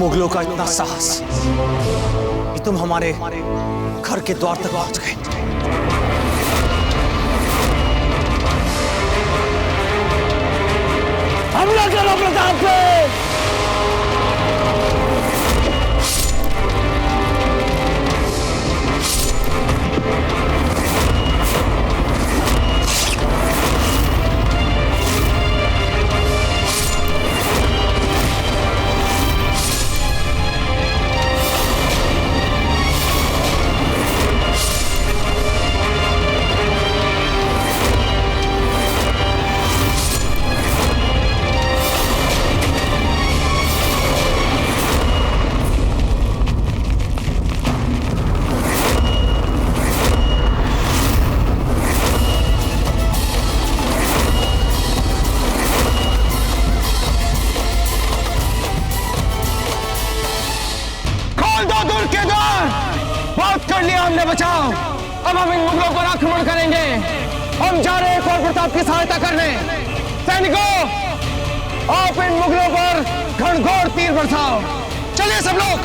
Speaker 1: मुगलों का इतना साहस कि तुम हमारे घर के द्वार तक पहुंच गए।
Speaker 3: हमला करो प्रताप पे।
Speaker 17: हमने बचाओ। अब हम इन मुगलों पर आक्रमण करेंगे। हम जा रहे हैं एक और प्रताप की सहायता करने। सैनिकों, आप इन मुगलों पर घनघोर तीर बरसाओ। चलिए सब लोग,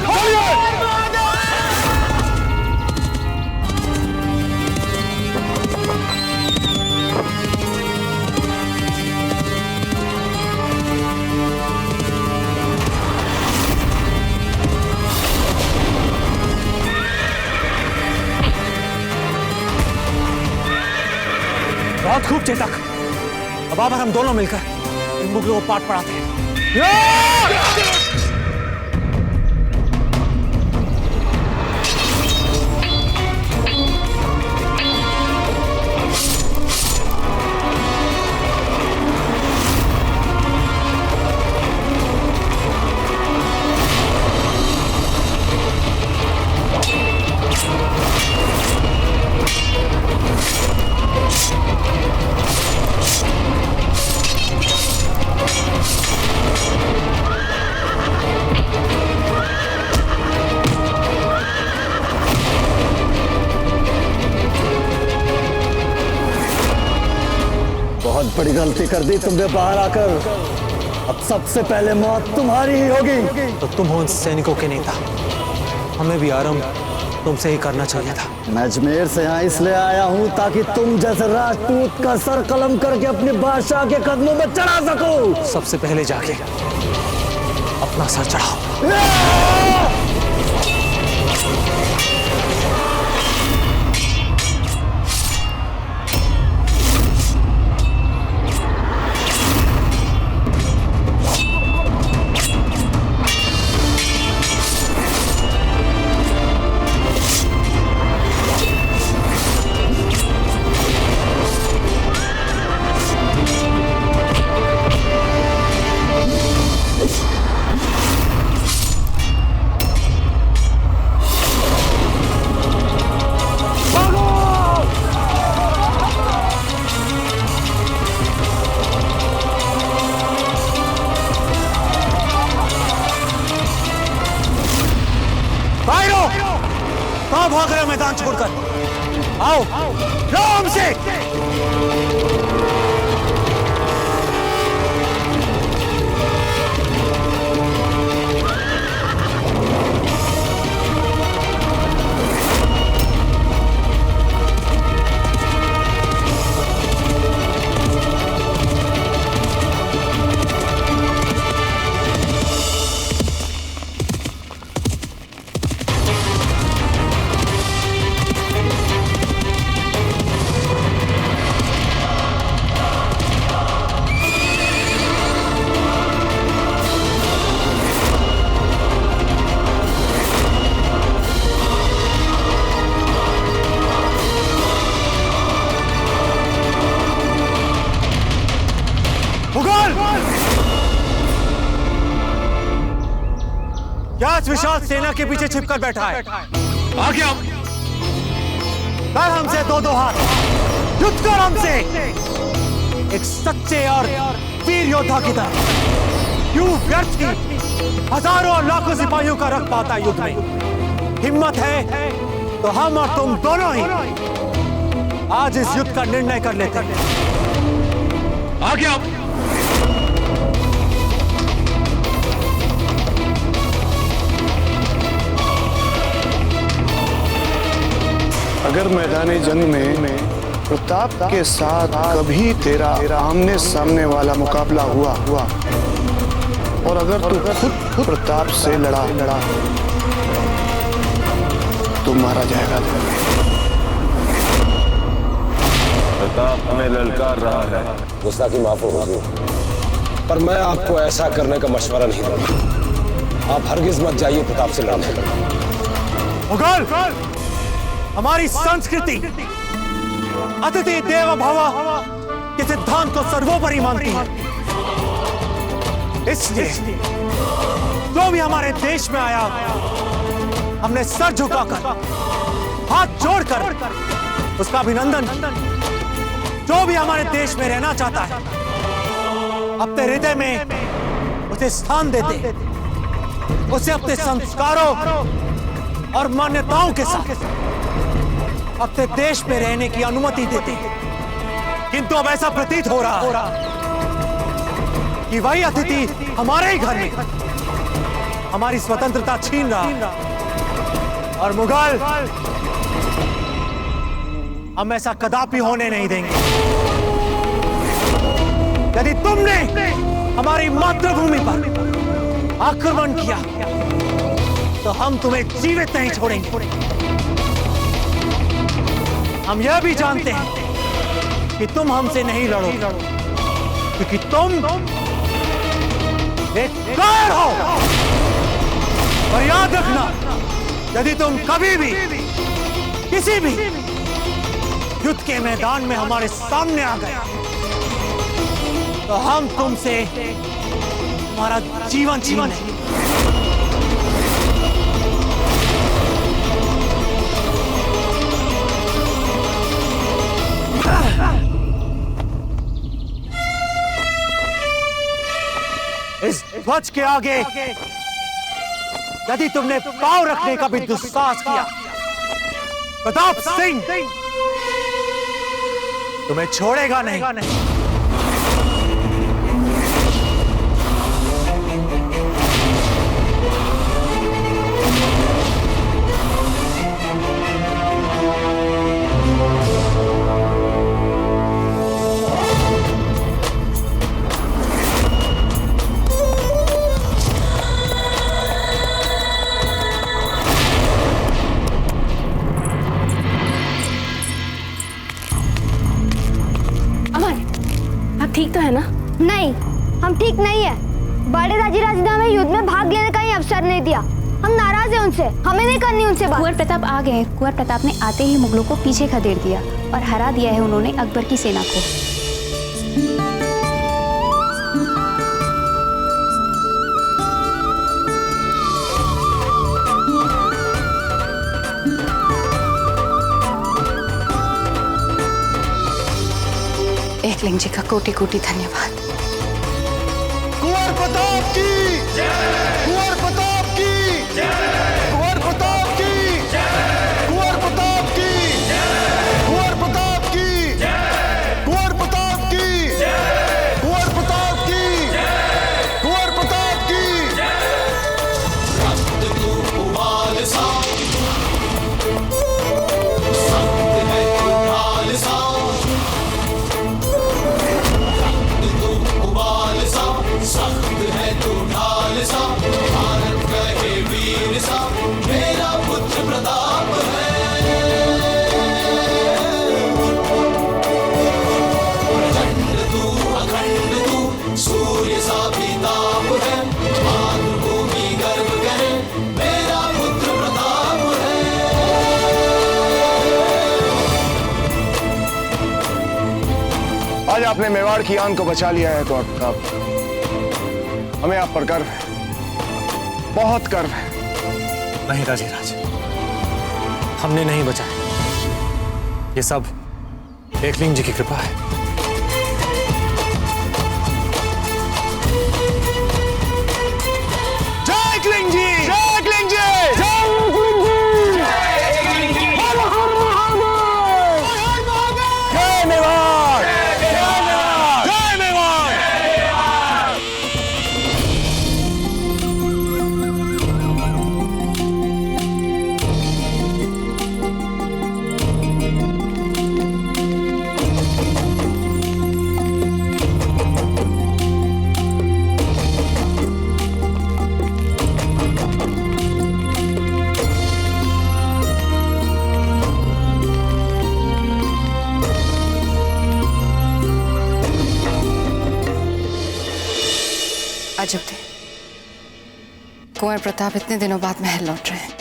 Speaker 1: बहुत खूब चेतक। अब आकर हम दोनों मिलकर इन मुगलों को पाठ पढ़ाते हैं।
Speaker 16: बहुत बड़ी गलती कर दी तुमने बाहर आकर। अब सबसे पहले मौत तुम्हारी ही होगी।
Speaker 1: तो तुम हो उन सैनिकों के नेता, हमें भी आरंभ तुमसे ही करना चाहिए था।
Speaker 16: मैं अजमेर से यहाँ इसलिए आया हूँ ताकि तुम जैसे राजपूत का सर कलम करके अपने बादशाह के कदमों में चढ़ा सको।
Speaker 1: सबसे पहले जाके अपना सर चढ़ाओ। कहां भाग रहे हो मैदान छोड़कर? आओ, राम से। क्या इस विशाल सेना के पीछे छिपकर बैठा है? आगे आओ। कर हमसे दो हाथ, युद्ध कर हमसे एक सच्चे और वीर योद्धा की तरह। क्यों व्यर्थ की हजारों और लाखों सिपाहियों का रख पाता युद्ध में। हिम्मत है तो हम और तुम दोनों ही आज इस युद्ध का निर्णय कर लेते हैं। आगे आओ।
Speaker 14: अगर मैदानी जंग में प्रताप के साथ कभी तेरा आमने सामने वाला मुकाबला हुआ और अगर तू खुद प्रताप से लड़ा तो मारा जाएगा।
Speaker 10: प्रताप हमें ललकार रहा है। गुस्ताखी माफ होगी, पर मैं आपको ऐसा करने का मशवरा नहीं दूंगा। आप हरगिज मत जाइए प्रताप से लड़ने।
Speaker 1: मुगल हमारी संस्कृति अतिथि देवो भव के सिद्धांत को सर्वोपरि मानती है। इसलिए जो भी हमारे देश में आया हमने सर झुकाकर हाथ जोड़कर उसका अभिनंदन। जो भी हमारे देश में रहना चाहता है अपने हृदय में उसे स्थान देते, उसे अपने संस्कारों और मान्यताओं के साथ अपने देश में रहने की अनुमति देते। किंतु अब ऐसा प्रतीत हो रहा है कि वही अतिथि हमारे ही घर में हमारी स्वतंत्रता छीन रहा है। और मुगल हम ऐसा कदापि होने नहीं देंगे। यदि तुमने हमारी मातृभूमि पर आक्रमण किया तो हम तुम्हें जीवित नहीं छोड़ेंगे। हम यह भी जानते हैं कि तुम हमसे नहीं लड़ोगे, क्योंकि तुम एक कायर हो। और याद रखना, यदि तुम कभी भी किसी भी युद्ध के मैदान में हमारे सामने आ गए तो हम तुमसे हमारा जीवन छीन लेंगे। इस ध्वज के आगे यदि तुमने पांव रखने का भी दुस्साहस किया, प्रताप सिंह तुम्हें छोड़ेगा नहीं।
Speaker 20: ठीक तो है ना? नहीं, हम ठीक नहीं है। बड़े राजीराज ने हमें युद्ध में भाग लेने का ही अवसर नहीं दिया। हम नाराज हैं उनसे, हमें नहीं करनी उनसे बात।
Speaker 18: कुंवर प्रताप आ गए। कुंवर प्रताप ने आते ही मुगलों को पीछे खदेड़ दिया और हरा दिया है उन्होंने अकबर की सेना को। एकलिंग जी का कोटि कोटि धन्यवाद।
Speaker 17: कुंवर प्रताप की जय! कुंवर प्रताप की जय! कुंवर प्रताप की जय! कुंवर प्रताप की जय! कुंवर प्रताप की जय! कुंवर प्रताप की जय! कुंवर प्रताप की जय! कुंवर प्रताप की जय! रक्त तू उबाल सा, सख्त है तू ढाल सा। सख्त है तू ढाल सा, भारत कहे वीर सा, मेरा पुत्र प्रताप है। प्रचंड तू अखंड तू, सूर्य सा ताप है, मातृभूमि गर्व करे, मेरा पुत्र प्रताप है।
Speaker 2: आज आपने मेवाड़ की आन को बचा लिया है कुंवर प्रताप। हमें आप पर गर्व है, बहुत गर्व है।
Speaker 1: नहीं राजीराज, हमने नहीं बचाया। ये सब एकलिंग जी की कृपा है। जय एकलिंग जी! जय एकलिंग जी! जय मेवाड़! जय मेवाड़!
Speaker 4: अजब थे, कुंवर प्रताप इतने दिनों बाद महल लौट रहे हैं।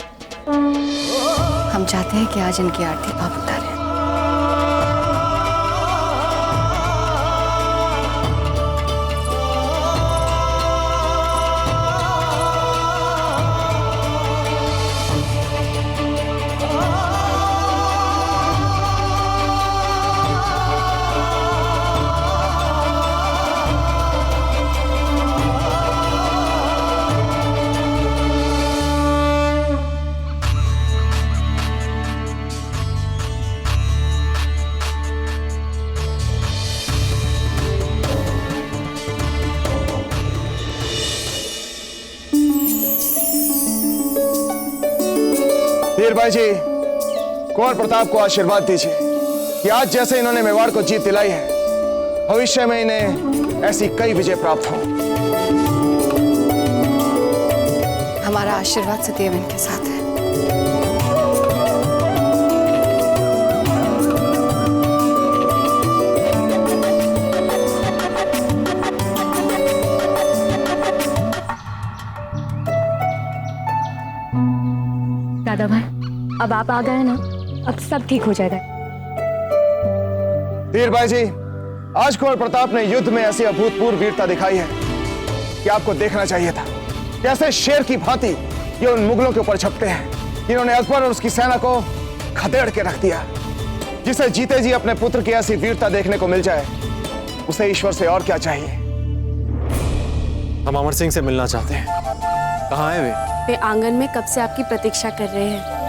Speaker 4: हम चाहते हैं कि आज इनकी आरती आप उतारें।
Speaker 14: वीर भाई जी, कुंवर प्रताप को आशीर्वाद दीजिए कि आज जैसे इन्होंने मेवाड़ को जीत दिलाई है, भविष्य में इन्हें ऐसी कई विजय प्राप्त हो।
Speaker 4: हमारा आशीर्वाद सदैव इनके साथ है।
Speaker 6: दादा भाई, अब आप आ गए ना, अब सब ठीक हो जाएगा।
Speaker 14: वीर भाई जी, आज कुंवर प्रताप ने युद्ध में ऐसी अभूतपूर्व वीरता दिखाई है कि आपको देखना चाहिए था। कैसे शेर की भांति ये उन मुगलों के ऊपर झपटे हैं। इन्होंने अकबर और उसकी सेना को खदेड़ के रख दिया। जिसे जीते जी अपने पुत्र की ऐसी वीरता देखने को मिल जाए, उसे ईश्वर से और क्या चाहिए।
Speaker 1: हम अमर सिंह से मिलना चाहते हैं। कहाँ है वे?
Speaker 18: वे आंगन में कब से आपकी प्रतीक्षा कर रहे हैं।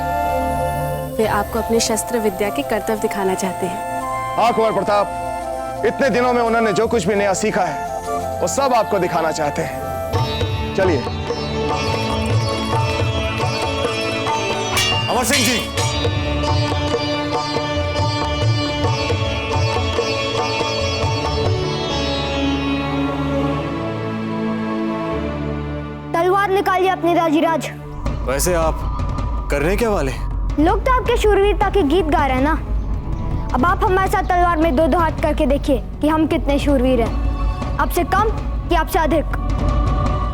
Speaker 18: वे आपको अपनी शस्त्र विद्या के कर्तव्य दिखाना चाहते हैं।
Speaker 14: हाँ कुंवर प्रताप, इतने दिनों में उन्होंने जो कुछ भी नया सीखा है वो सब आपको दिखाना चाहते हैं। चलिए।
Speaker 1: अमर सिंह जी,
Speaker 20: तलवार निकालिए अपने राजीराज।
Speaker 1: वैसे आप करने के वाले?
Speaker 20: लोग तो आपके शूरवीरता के गीत गा रहे हैं ना। अब आप हमारे साथ तलवार में दो हाथ करके देखिए कि हम कितने शूरवीर हैं। आपसे कम कि आपसे अधिक?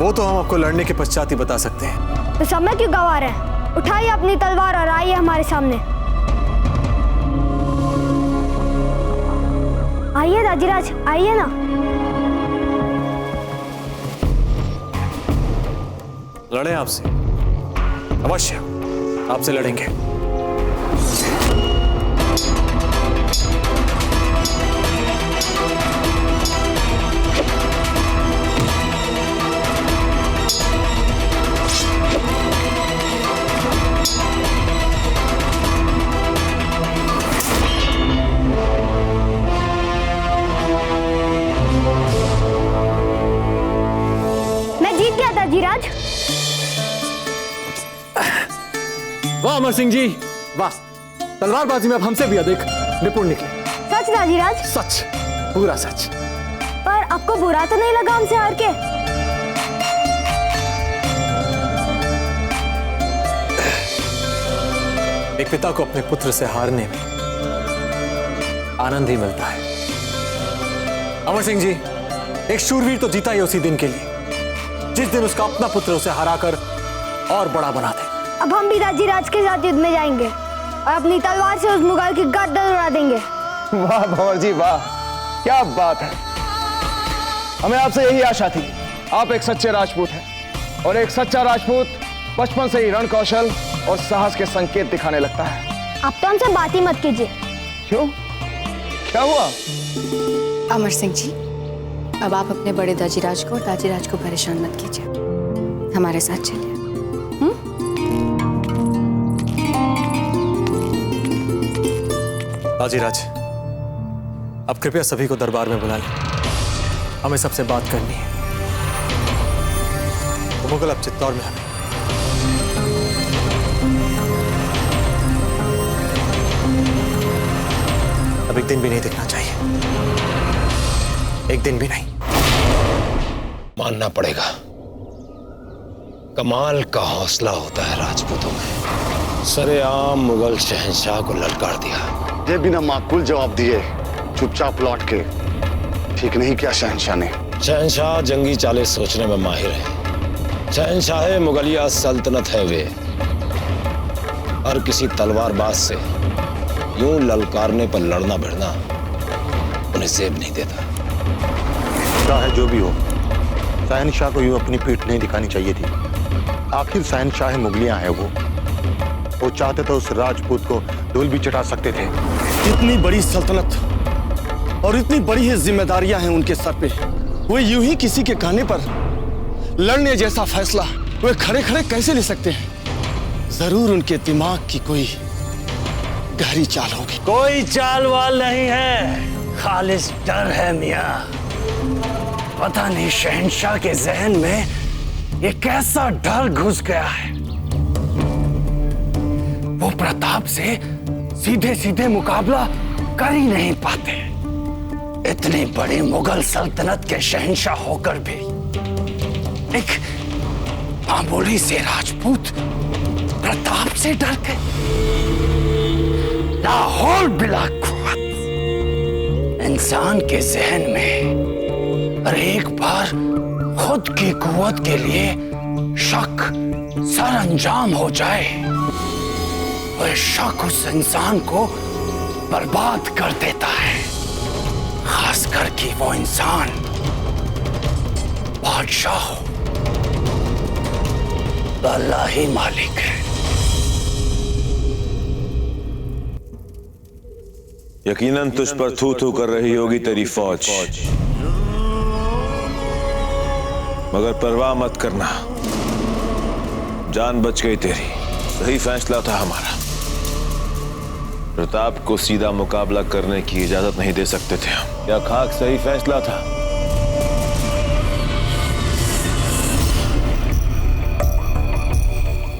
Speaker 1: वो तो हम आपको लड़ने के पश्चात ही बता सकते हैं।
Speaker 20: तो समय क्यों गवा रहे हैं? उठाइए अपनी तलवार और आइए हमारे सामने। आइए राजीराज, आइए ना।
Speaker 1: लड़ें आपसे? अवश्य आपसे लड़ेंगे।
Speaker 20: मैं जीत गया था जीराज।
Speaker 1: वाह अमर सिंह जी, वाह। तलवारबाजी में अब हमसे भी अधिक निपुण निकले।
Speaker 20: सच राजीराज?
Speaker 1: सच, पूरा सच।
Speaker 20: पर आपको बुरा तो नहीं लगा हमसे हार के?
Speaker 1: एक पिता को अपने पुत्र से हारने में आनंद ही मिलता है। अमर सिंह जी, एक शूरवीर तो जीता ही उसी दिन के लिए जिस दिन उसका अपना पुत्र उसे हराकर और बड़ा बना दे।
Speaker 20: अब हम भी राजीराज के साथ युद्ध में जाएंगे और अपनी तलवार से उस मुगल की गर्दन उड़ा देंगे।
Speaker 14: वाह भंवर जी वाह, क्या बात है। हमें आपसे यही आशा थी। आप एक सच्चे राजपूत हैं और एक सच्चा राजपूत बचपन से ही रण कौशल और साहस के संकेत दिखाने लगता है।
Speaker 20: आप तो हमसे बात ही मत कीजिए।
Speaker 14: क्यों, क्या हुआ?
Speaker 4: अमर सिंह जी, अब आप अपने बड़े दाजीराज को और दाजीराज को परेशान मत कीजिए। हमारे साथ चलिए।
Speaker 1: दाजीराज, अब कृपया सभी को दरबार में बुला लें। हमें सबसे बात करनी है। तो मुगल अब चित्तौड़ में हमें अब एक दिन भी नहीं दिखना चाहिए। एक दिन भी नहीं।
Speaker 10: मानना पड़ेगा, कमाल का हौसला होता है राजपूतों में। सरेआम मुगल शहंशाह को ललकार दिया।
Speaker 16: ये बिना माकूल जवाब दिए चुपचाप लौट के ठीक नहीं किया शहंशाह ने।
Speaker 10: शहनशाह जंगी चालें सोचने में माहिर है। शहनशाह मुगलिया सल्तनत है वे, और किसी तलवारबाज से यूं ललकारने पर लड़ना भिड़ना उन्हें सेब नहीं देता।
Speaker 16: चाहे जो भी हो, शहनशाह को यूं अपनी पीठ नहीं दिखानी चाहिए थी। आखिर शहनशाह मुगलिया है वो चाहते तो उस राजपूत को धूल भी चटा सकते थे।
Speaker 17: इतनी बड़ी सल्तनत और इतनी बड़ी ही जिम्मेदारियां हैं उनके सर पे, वे यूं ही किसी के कहने पर लड़ने जैसा फैसला वे खड़े खड़े कैसे ले सकते हैं? जरूर उनके दिमाग की कोई गहरी चाल होगी।
Speaker 9: कोई चाल वाल नहीं है, खालिस डर है मियां। पता नहीं शहनशाह के जहन में ये कैसा डर घुस गया है। वो प्रताप से सीधे सीधे मुकाबला कर ही नहीं पाते। इतनी बड़ी मुगल सल्तनत के शहनशाह होकर भी एक मामूली से राजपूत प्रताप से डर गए। लाहौल बिला कुव्वत इंसान के जहन में और एक बार खुद की कुव्वत के लिए शक सर अंजाम हो जाए, वह शक उस इंसान को बर्बाद कर देता है। खासकर कि वो इंसान बादशाह हो, अल्लाह ही मालिक है।
Speaker 7: यकीनन तुझ पर थू थू कर रही होगी तेरी फौज, मगर परवाह मत करना, जान बच गई तेरी। सही फैसला था हमारा। प्रताप को सीधा मुकाबला करने की इजाजत नहीं दे सकते थे हम। क्या खाक सही फैसला था?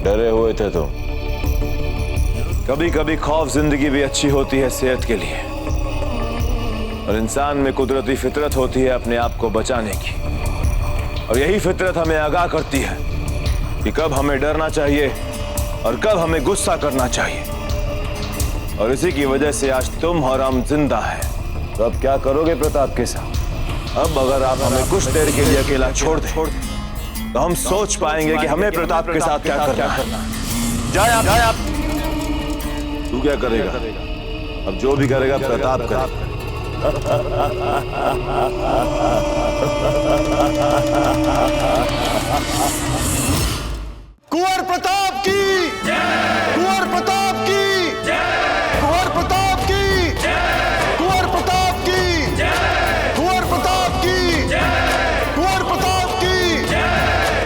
Speaker 7: डरे हुए थे तुम। कभी कभी खौफ जिंदगी भी अच्छी होती है सेहत के लिए, और इंसान में कुदरती फितरत होती है अपने आप को बचाने की, और यही फितरत हमें आगाह करती है कि कब हमें डरना चाहिए और कब हमें गुस्सा करना चाहिए। और इसी की वजह से आज तुम और हम जिंदा हैं। तो अब क्या करोगे प्रताप के साथ? अब अगर आप हमें कुछ देर के लिए अकेला छोड़ दें तो हम सोच पाएंगे कि हमें प्रताप के साथ क्या करना है। जाए आप। तू क्या करेगा? अब जो भी करेगा प्रताप करेगा।
Speaker 17: कुंवर प्रताप की, कुंवर प्रताप की, कुंवर प्रताप की, कुंवर प्रताप की, कुंवर प्रताप की, कुंवर प्रताप की,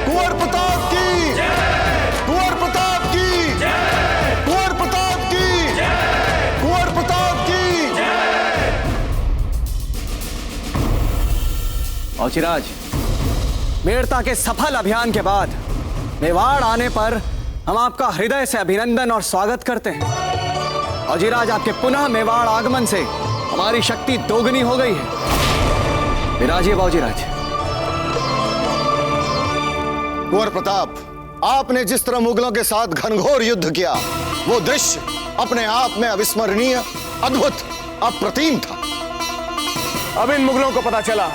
Speaker 17: कुंवर प्रताप की, कुंवर प्रताप की, कुंवर प्रताप की, कुंवर प्रताप की।
Speaker 1: औचिराज, मेड़ता के सफल अभियान के बाद मेवाड़ आने पर हम आपका हृदय से अभिनंदन और स्वागत करते हैं। औचिराज, आपके पुनः मेवाड़ आगमन से हमारी शक्ति दोगुनी हो गई है। विराजिए औचिराज।
Speaker 16: कुंवर प्रताप, आपने जिस तरह मुगलों के साथ घनघोर युद्ध किया, वो दृश्य अपने आप में अविस्मरणीय, अद्भुत, अप्रतिम था।
Speaker 17: अब इन मुगलों को पता चला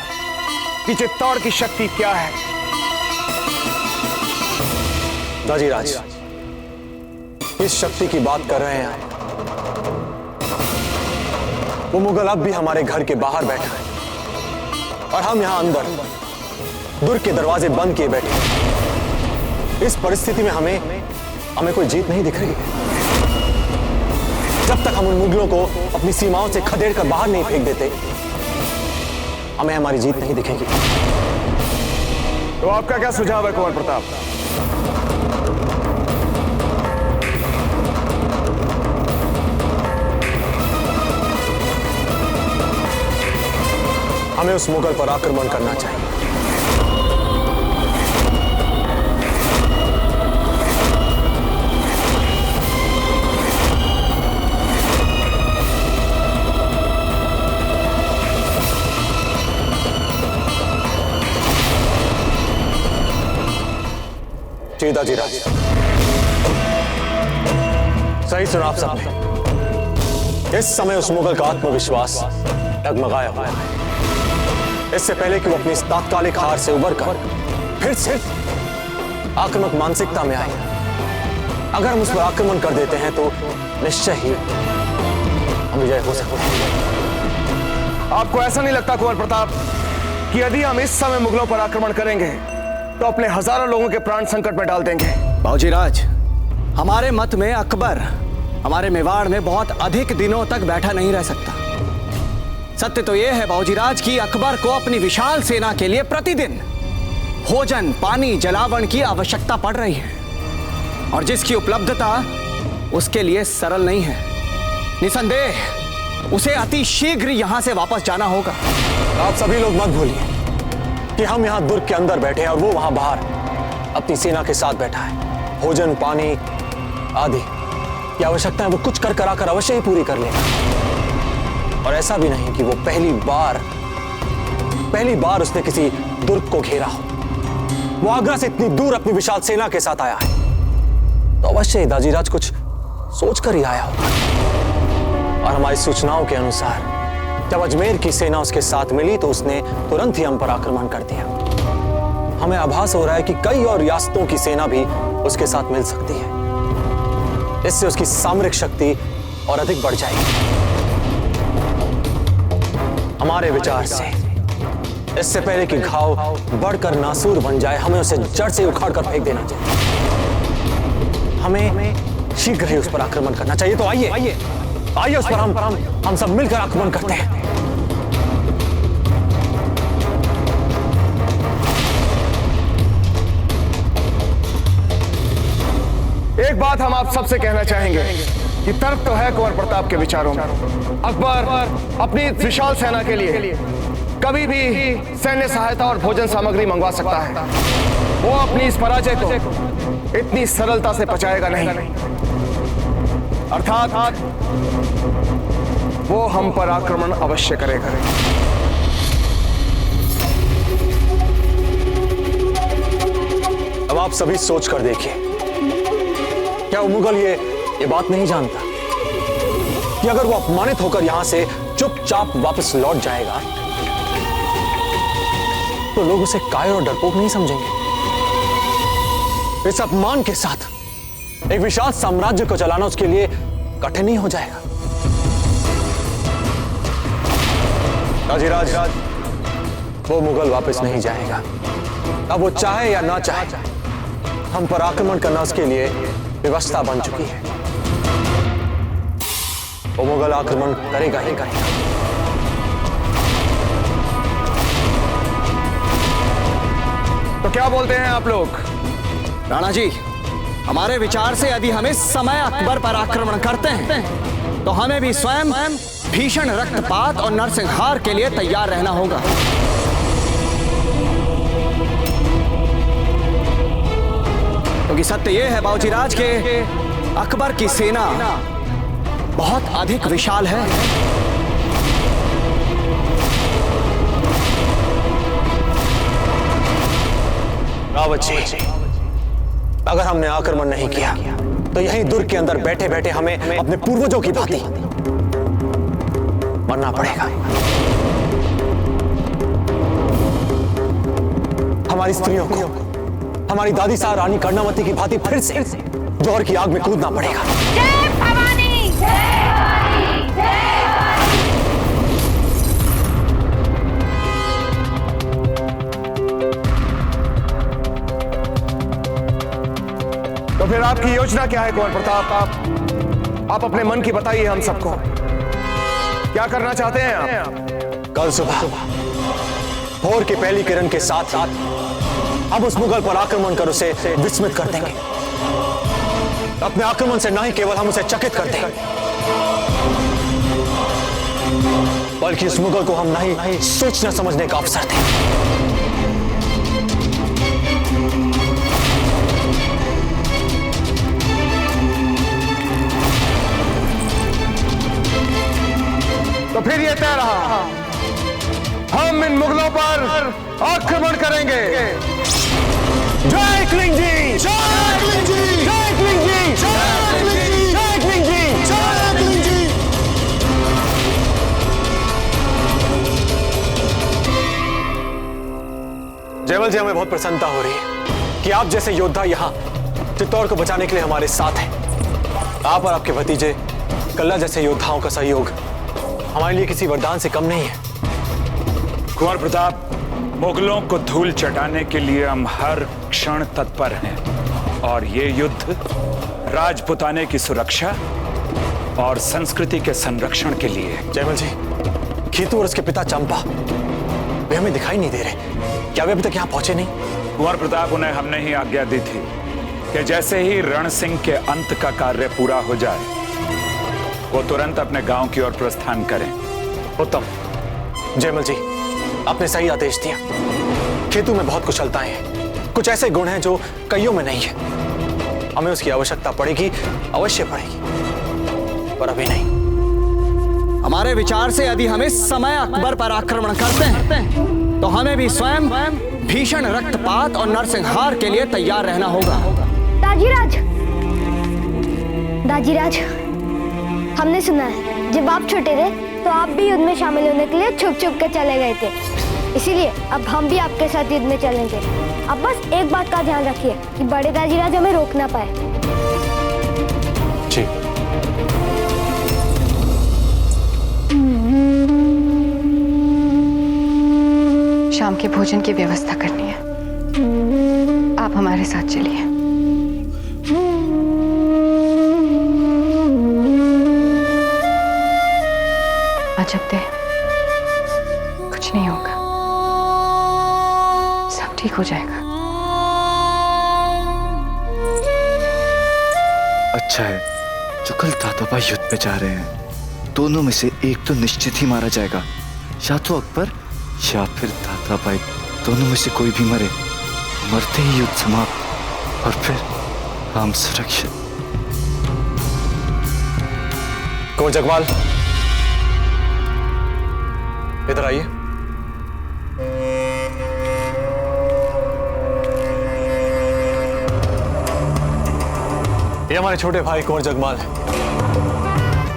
Speaker 17: कि चित्तौड़ की शक्ति क्या है।
Speaker 12: दाजीराज, इस शक्ति की बात कर रहे हैं वो मुगल अब भी हमारे घर के बाहर बैठा है और हम यहां अंदर दुर्ग के दरवाजे बंद किए बैठे हैं। इस परिस्थिति में हमें कोई जीत नहीं दिख रही है। जब तक हम उन मुगलों को अपनी सीमाओं से खदेड़ कर बाहर नहीं फेंक देते, हमें हमारी जीत नहीं दिखेगी।
Speaker 17: तो आपका क्या सुझाव है कुंवर प्रताप?
Speaker 12: हमें उस मुगल पर आक्रमण करना चाहिए। जी दाजीराज, सही सुना आप सबने। इस समय उस मुगल का आत्मविश्वास डगमगाया हुआ है।
Speaker 1: इससे पहले कि वो अपनी इस तात्कालिक हार से उबर कर फिर से आक्रामक मानसिकता में आए, अगर हम उस पर आक्रमण कर देते हैं तो निश्चय ही हम विजय हो सकते हैं।
Speaker 17: आपको ऐसा नहीं लगता कुंवर प्रताप कि यदि हम इस समय मुगलों पर आक्रमण करेंगे तो अपने हजारों लोगों के प्राण संकट में डाल देंगे?
Speaker 14: बाबूजीराज, हमारे मत में अकबर हमारे मेवाड़ में बहुत अधिक दिनों तक बैठा नहीं रह सकता। सत्य तो यह है बाबूजीराज कि अकबर को अपनी विशाल सेना के लिए प्रतिदिन भोजन, पानी, जलावन की आवश्यकता पड़ रही है और जिसकी उपलब्धता उसके लिए सरल नहीं है। निसंदेह उसे अति शीघ्र यहां से वापस जाना होगा।
Speaker 1: आप सभी लोग मत भूलिए कि हम यहां दुर्ग के अंदर बैठे हैं और वो वहां बाहर अपनी सेना के साथ बैठा है। भोजन, पानी आदि की आवश्यकताएं वो कुछ कर कराकर अवश्य ही पूरी कर लेगा। और ऐसा भी नहीं कि वो पहली बार उसने किसी दुर्ग को घेरा हो। वो आगरा से इतनी दूर अपनी विशाल सेना के साथ आया है तो अवश्य ही दाजीराज कुछ सोच कर ही आया होगा। और हमारी सूचनाओं के अनुसार जब अजमेर की सेना उसके साथ मिली तो उसने तुरंत ही हम पर आक्रमण कर दिया। हमें आभास हो रहा है कि कई और रियासतों की सेना भी उसके साथ मिल सकती है। इससे उसकी सामरिक शक्ति और अधिक बढ़ जाएगी। हमारे विचार से इससे पहले कि घाव बढ़कर नासूर बन जाए, हमें उसे जड़ से उखाड़ कर फेंक देना चाहिए। हमें शीघ्र ही उस पर आक्रमण करना चाहिए। तो आइए उस पर हम सब मिलकर आक्रमण करते हैं।
Speaker 17: एक बात हम आप सबसे कहना चाहेंगे कि तर्क तो है कुंवर प्रताप के विचारों में। अकबर अपनी विशाल सेना के लिए कभी भी सैन्य सहायता और भोजन सामग्री मंगवा सकता है। वो अपनी इस पराजय को इतनी सरलता से पचाएगा नहीं, अर्थात वो हम पर आक्रमण अवश्य करेगा।
Speaker 1: अब आप सभी सोच कर देखिए, क्या वो मुगल ये बात नहीं जानता कि अगर वो अपमानित होकर यहां से चुपचाप वापस लौट जाएगा तो लोग उसे कायर और डरपोक नहीं समझेंगे। इस अपमान के साथ एक विशाल साम्राज्य को चलाना उसके लिए कठिन ही हो जाएगा। राजीराज, वो मुगल वापस नहीं जाएगा। अब वो चाहे या ना चाहे, हम पर आक्रमण करना उसके लिए व्यवस्था बन चुकी है। वो मुगल आक्रमण करेगा ही करेगा।
Speaker 17: तो क्या बोलते हैं आप लोग?
Speaker 14: राणा जी, हमारे विचार से यदि हम इस समय अकबर पर आक्रमण करते हैं तो हमें भी स्वयं भीषण रक्तपात और नरसंहार के लिए तैयार रहना होगा। क्योंकि सत्य यह है बाबूजीराज के अकबर की सेना बहुत अधिक विशाल है।
Speaker 1: रावत जी, अगर हमने आक्रमण नहीं किया तो यहीं दुर्ग के अंदर बैठे बैठे हमें अपने पूर्वजों की भांति मरना पड़ेगा। हमारी स्त्रियों को हमारी दादी साहब रानी कर्णावती की भांति फिर से जौहर की आग में कूदना पड़ेगा।
Speaker 3: जय भवानी, जय भवानी, जय
Speaker 17: तो फिर आपकी योजना क्या है कुंवर प्रताप? आप अपने मन की बताइए हम सबको। क्या करना चाहते हैं आप?
Speaker 1: कल सुबह भोर की पहली किरण के साथ साथ हम उस मुगल पर आक्रमण कर उसे विस्मित कर देंगे। अपने आक्रमण से न ही केवल हम उसे चकित कर देंगे, बल्कि उस मुगल को हम नहीं सोचना समझने का अवसर देंगे।
Speaker 17: तो फिर ये तय रहा, हम इन मुगलों पर आक्रमण करेंगे। जय क्लिंग जी, जय क्लिंग जी, जय क्लिंग जी, जय क्लिंग जी, जय क्लिंग जी, जय क्लिंग जी।
Speaker 1: जयमल जी, हमें बहुत प्रसन्नता हो रही है कि आप जैसे योद्धा यहाँ चित्तौड़ को बचाने के लिए हमारे साथ हैं। आप और आपके भतीजे कल्ला जैसे योद्धाओं का सहयोग हमारे लिए किसी वरदान से कम नहीं है।
Speaker 11: कुंवर प्रताप, मुगलों को धूल चटाने के लिए हम हर क्षण तत्पर हैं और ये युद्ध राजपुताने की सुरक्षा और संस्कृति के संरक्षण के लिए।
Speaker 1: जयमल जी, खेतू और उसके पिता चंपा वे हमें दिखाई नहीं दे रहे। क्या वे अभी तक यहाँ पहुंचे नहीं?
Speaker 11: कुंवर प्रताप, उन्हें हमने ही आज्ञा दी थी कि जैसे ही रण सिंह के अंत का कार्य पूरा हो जाए वो तुरंत अपने गांव की ओर प्रस्थान करें।
Speaker 1: उत्तम। जयमल जी, आपने सही आदेश दिया। खेतू में बहुत कुशलताएं हैं, कुछ ऐसे गुण हैं जो कईयों में नहीं है। हमें उसकी आवश्यकता पड़ेगी, अवश्य पड़ेगी, पर अभी नहीं।
Speaker 14: हमारे विचार से यदि हम इस समय अकबर पर आक्रमण करते हैं तो हमें भी स्वयं भीषण रक्तपात और नरसंहार के लिए तैयार रहना होगा।
Speaker 20: दाजीराज, दाजीराज, हमने सुना है जब आप छोटे थे तो आप भी युद्ध में शामिल होने के लिए छुप छुप के चले गए थे। इसीलिए अब हम भी आपके साथ युद्ध में चलेंगे। अब बस एक बात का ध्यान रखिए कि बड़े दाजीराज हमें रोक ना पाए।
Speaker 1: जी।
Speaker 4: शाम के भोजन की व्यवस्था करनी है, आप हमारे साथ चलिए। अजब दे, कुछ नहीं होगा, सब ठीक हो जाएगा।
Speaker 2: अच्छा है जो कल ताताबाई युद्ध पे जा रहे हैं, दोनों में से एक तो निश्चित ही मारा जाएगा, या तो अकबर या फिर ताताबाई। दोनों में से कोई भी मरे, मरते ही युद्ध समाप्त और फिर हम सुरक्षित।
Speaker 1: कुंवर जगमाल, इधर आइए। ये हमारे छोटे भाई कुंवर जगमाल हैं।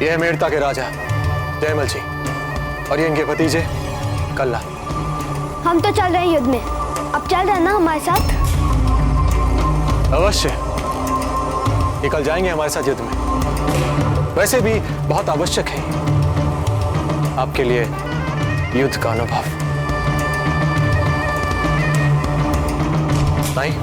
Speaker 1: ये है मेड़ता के राजा जयमल जी और ये इनके भतीजे कल्ला।
Speaker 20: हम तो चल रहे हैं युद्ध में, अब चल रहे हैं ना हमारे साथ?
Speaker 1: अवश्य, ये कल जाएंगे हमारे साथ युद्ध में। वैसे भी बहुत आवश्यक है आपके लिए युद्ध का अनुभव। नहीं?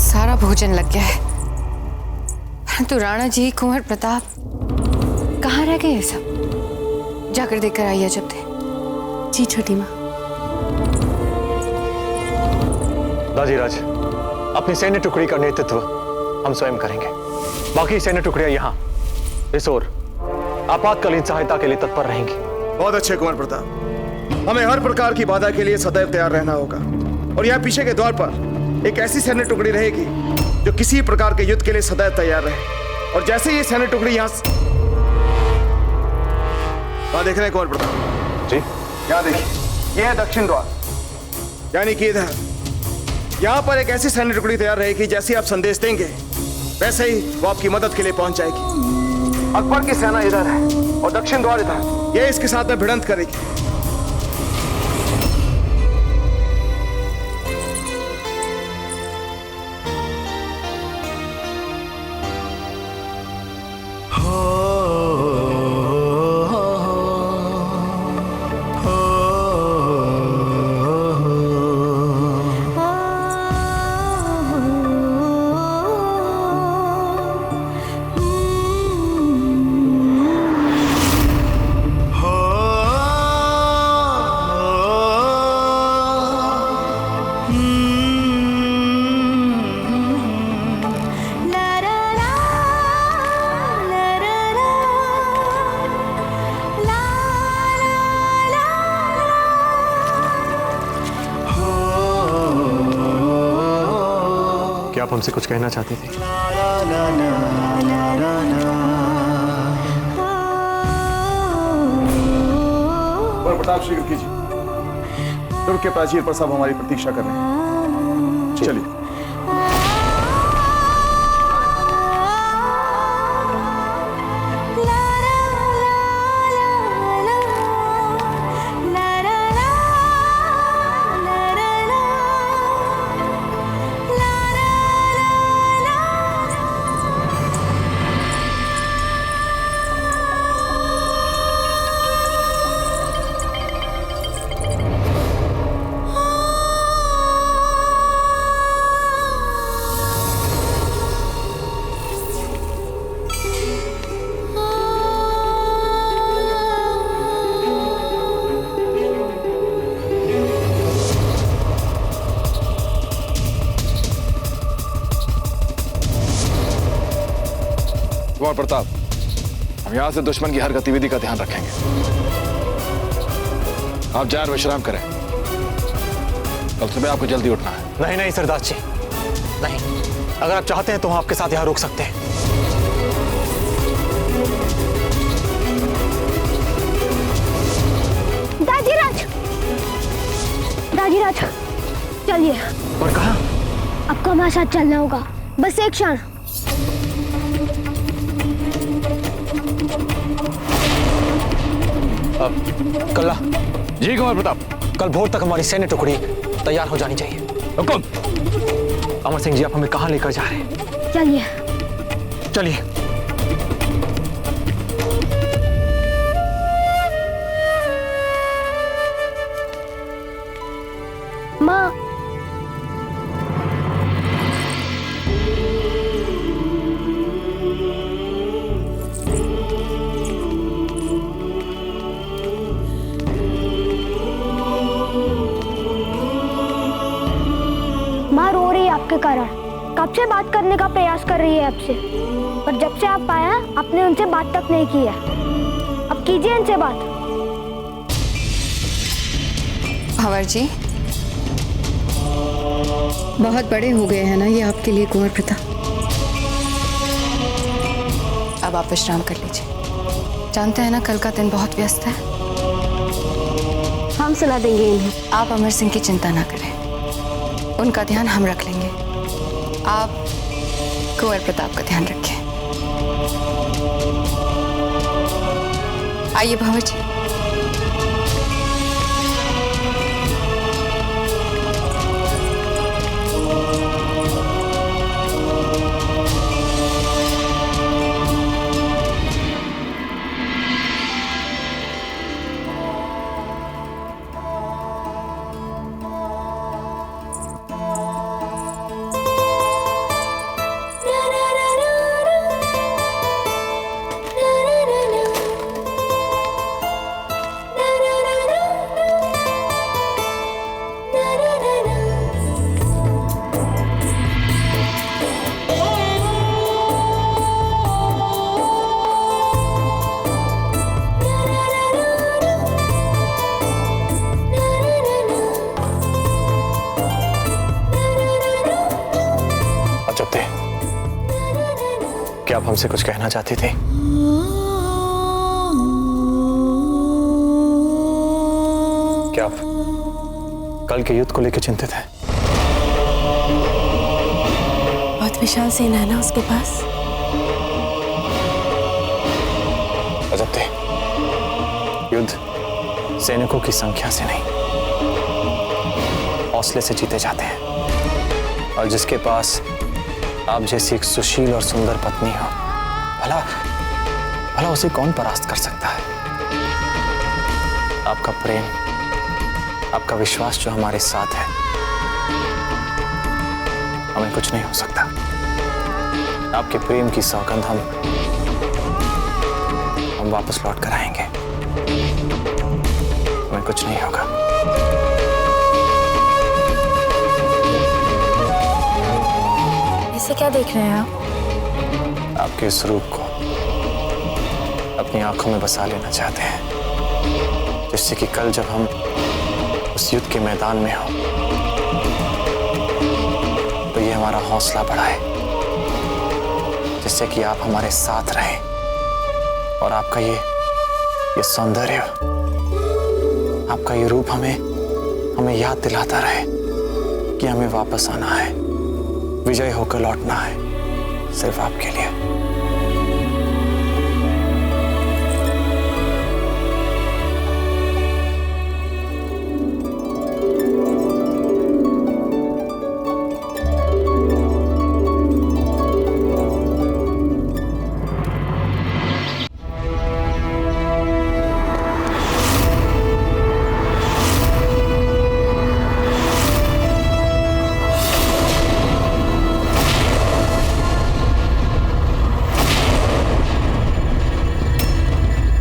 Speaker 4: सारा भोजन लग गया है, परंतु राणा जी, कुंवर प्रताप कहाँ रह गए ये सब? जाकर देखकर आइए जब थे।
Speaker 18: जी छोटी माँ।
Speaker 1: दाजीराज, अपनी सैन्य टुकड़ी का नेतृत्व हम स्वयं करेंगे। बाकी सैन्य टुकड़ियां यहाँ इस ओर आपातकालीन सहायता के लिए तत्पर रहेंगी।
Speaker 3: बहुत अच्छे कुंवर प्रताप, हमें हर प्रकार की बाधा के लिए सदैव तैयार रहना होगा और यहाँ पीछे के द्वार पर एक ऐसी सैन्य टुकड़ी रहेगी जो किसी प्रकार के युद्ध के लिए सदैव तैयार रहे। और जैसे ये सैन्य टुकड़ी यहाँ देख रहे हैं कुंवर प्रताप
Speaker 1: जी,
Speaker 3: यहाँ देखिए, यह है दक्षिण द्वार, यानी कि इधर यहाँ पर एक ऐसी सैन्य टुकड़ी तैयार रहेगी, जैसे आप संदेश देंगे वैसे ही वो आपकी मदद के लिए पहुंच जाएगी। अकबर की सेना इधर है और दक्षिण द्वार इधर, ये इसके साथ में भिड़ंत करेगी।
Speaker 1: आप हमसे कुछ कहना चाहते थे?
Speaker 3: प्रताप शीघ्र कीजिए, दुर्ग के प्राचीर पर सब हमारी प्रतीक्षा कर रहे हैं। चलिए।
Speaker 2: कुमार प्रताप, हम यहां से दुश्मन की हर गतिविधि का ध्यान रखेंगे। आप जाए और विश्राम करें। कल सुबह आपको जल्दी उठना है।
Speaker 14: नहीं नहीं सरदार जी, नहीं। अगर आप चाहते हैं तो हम आपके साथ यहाँ रुक सकते हैं।
Speaker 20: दादीराज, चलिए।
Speaker 14: और कहाँ?
Speaker 20: आपको हमारे साथ चलना होगा, बस एक क्षण।
Speaker 14: कल्ला।
Speaker 2: जी कुमार प्रताप।
Speaker 14: कल भोर तक हमारी सैन्य टुकड़ी तैयार हो जानी चाहिए।
Speaker 2: हुकुम।
Speaker 14: अमर सिंह जी, आप हमें कहाँ लेकर जा रहे हैं?
Speaker 20: चलिए।
Speaker 14: चलिए।
Speaker 20: माँ, माँ रो रही है आपके कारण। कब से बात करने का प्रयास कर रही है आपसे, पर जब से आप आए हैं आपने उनसे बात तक नहीं की है। अब कीजिए इनसे बात।
Speaker 4: भंवर जी, बहुत बड़े हो गए हैं ना ये आपके लिए कुंवर प्रताप। अब आप विश्राम कर लीजिए। जानते हैं ना कल का दिन बहुत व्यस्त है।
Speaker 20: हम सुला देंगे इन्हें।
Speaker 4: आप अमर सिंह की चिंता ना करें, उनका ध्यान हम रख लेंगे। आप कुंवर प्रताप का ध्यान रखें। आइए भंवर जी।
Speaker 14: क्या आप हमसे कुछ कहना चाहती थी? क्या आप कल के युद्ध को लेकर चिंतित हैं?
Speaker 18: बहुत विशाल सेना है ना उसके पास।
Speaker 14: अजब, युद्ध सैनिकों की संख्या से नहीं, हौसले से जीते जाते हैं। और जिसके पास आप जैसी एक सुशील और सुंदर पत्नी हो, भला उसे कौन परास्त कर सकता है? आपका प्रेम, आपका विश्वास जो हमारे साथ है, हमें कुछ नहीं हो सकता। आपके प्रेम की सौगंध हम वापस लौट कर आएंगे। हमें कुछ नहीं होगा।
Speaker 18: इसे क्या देख रहे हैं आप?
Speaker 14: आपके इस रूप को अपनी आंखों में बसा लेना चाहते हैं, जिससे कि कल जब हम उस युद्ध के मैदान में हो तो ये हमारा हौसला बढ़ाए, जिससे कि आप हमारे साथ रहें और आपका ये सौंदर्य, आपका ये रूप हमें याद दिलाता रहे कि हमें वापस आना है, विजय होकर लौटना है, सिर्फ आपके लिए।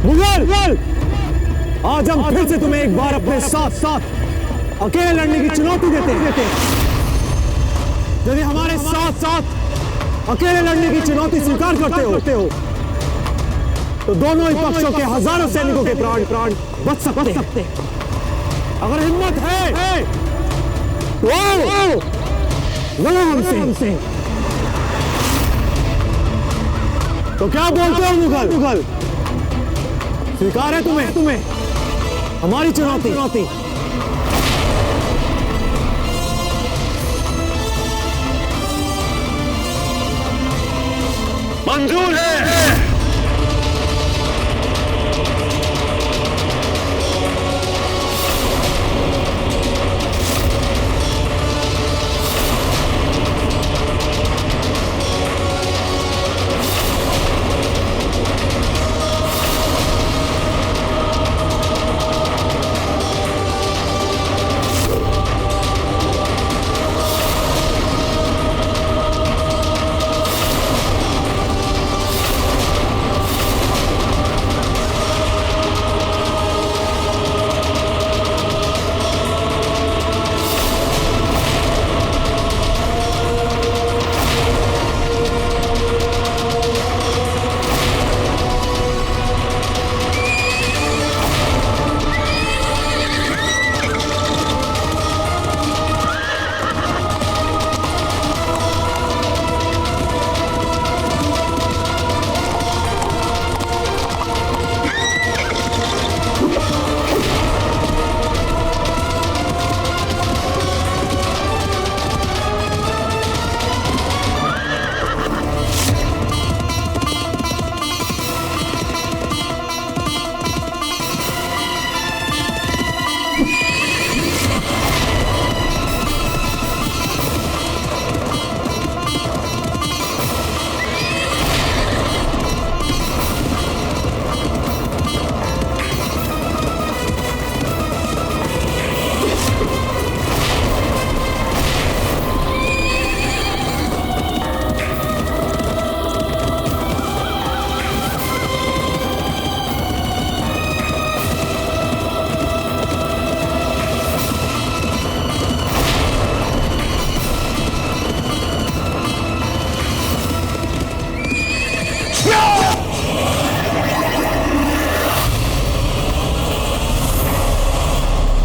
Speaker 1: मुगल, आज हम फिर से तुम्हें एक बार अपने साथ अकेले लड़ने की चुनौती देते हैं। यदि हमारे साथ अकेले लड़ने की चुनौती स्वीकार करते हो तो दोनों ही पक्षों के हजारों सैनिकों के प्राण बच सकते हैं। अगर हिम्मत है तो लड़ो हमसे। तो क्या बोलते हो मुगल? स्वीकार है तुम्हें हमारी चुनौती?
Speaker 7: मंजूर है।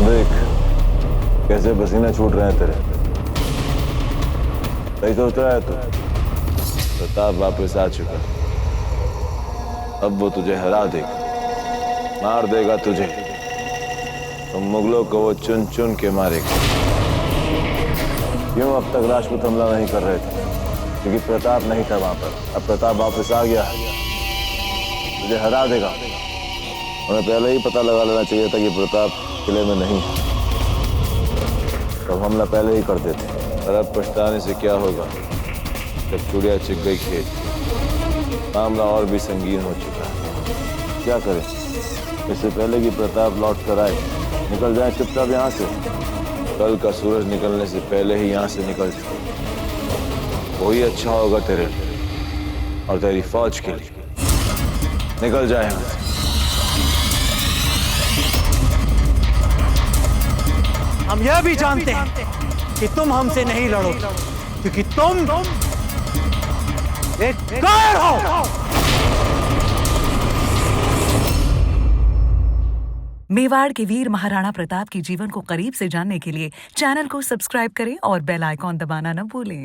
Speaker 15: देख कैसे पसीना छूट रहे हैं तेरे। सही सोच रहा है तू? प्रताप वापस आ चुका, अब वो तुझे हरा देगा, मार देगा तुझे। तो मुगलों को वो चुन चुन के मारेगा। क्यों अब तक राजपूत हमला नहीं कर रहे थे? क्योंकि प्रताप नहीं था वहां पर। अब प्रताप वापस आ गया, तुझे हरा देगा। हमें पहले ही पता लगा लेना चाहिए था कि प्रताप किले में नहीं है, तब हमला पहले ही कर देते। और अब पछताने से क्या होगा जब चुड़िया चिग गई खेत। मामला और भी संगीन हो चुका है। क्या करें? इससे पहले कि प्रताप लौट कर आए, निकल जाए चुपचाप यहाँ से। कल का सूरज निकलने से पहले ही यहाँ से निकल जाए, वही अच्छा होगा तेरे लिए और तेरी फौज के लिए। निकल जाए यहाँ से।
Speaker 1: हम यह भी जानते हैं कि तुम हमसे नहीं लड़ोगे, क्योंकि तुम एक कायर हो।
Speaker 21: मेवाड़ के वीर महाराणा प्रताप के जीवन को करीब से जानने के लिए चैनल को सब्सक्राइब करें और बेल आइकॉन दबाना न भूलें।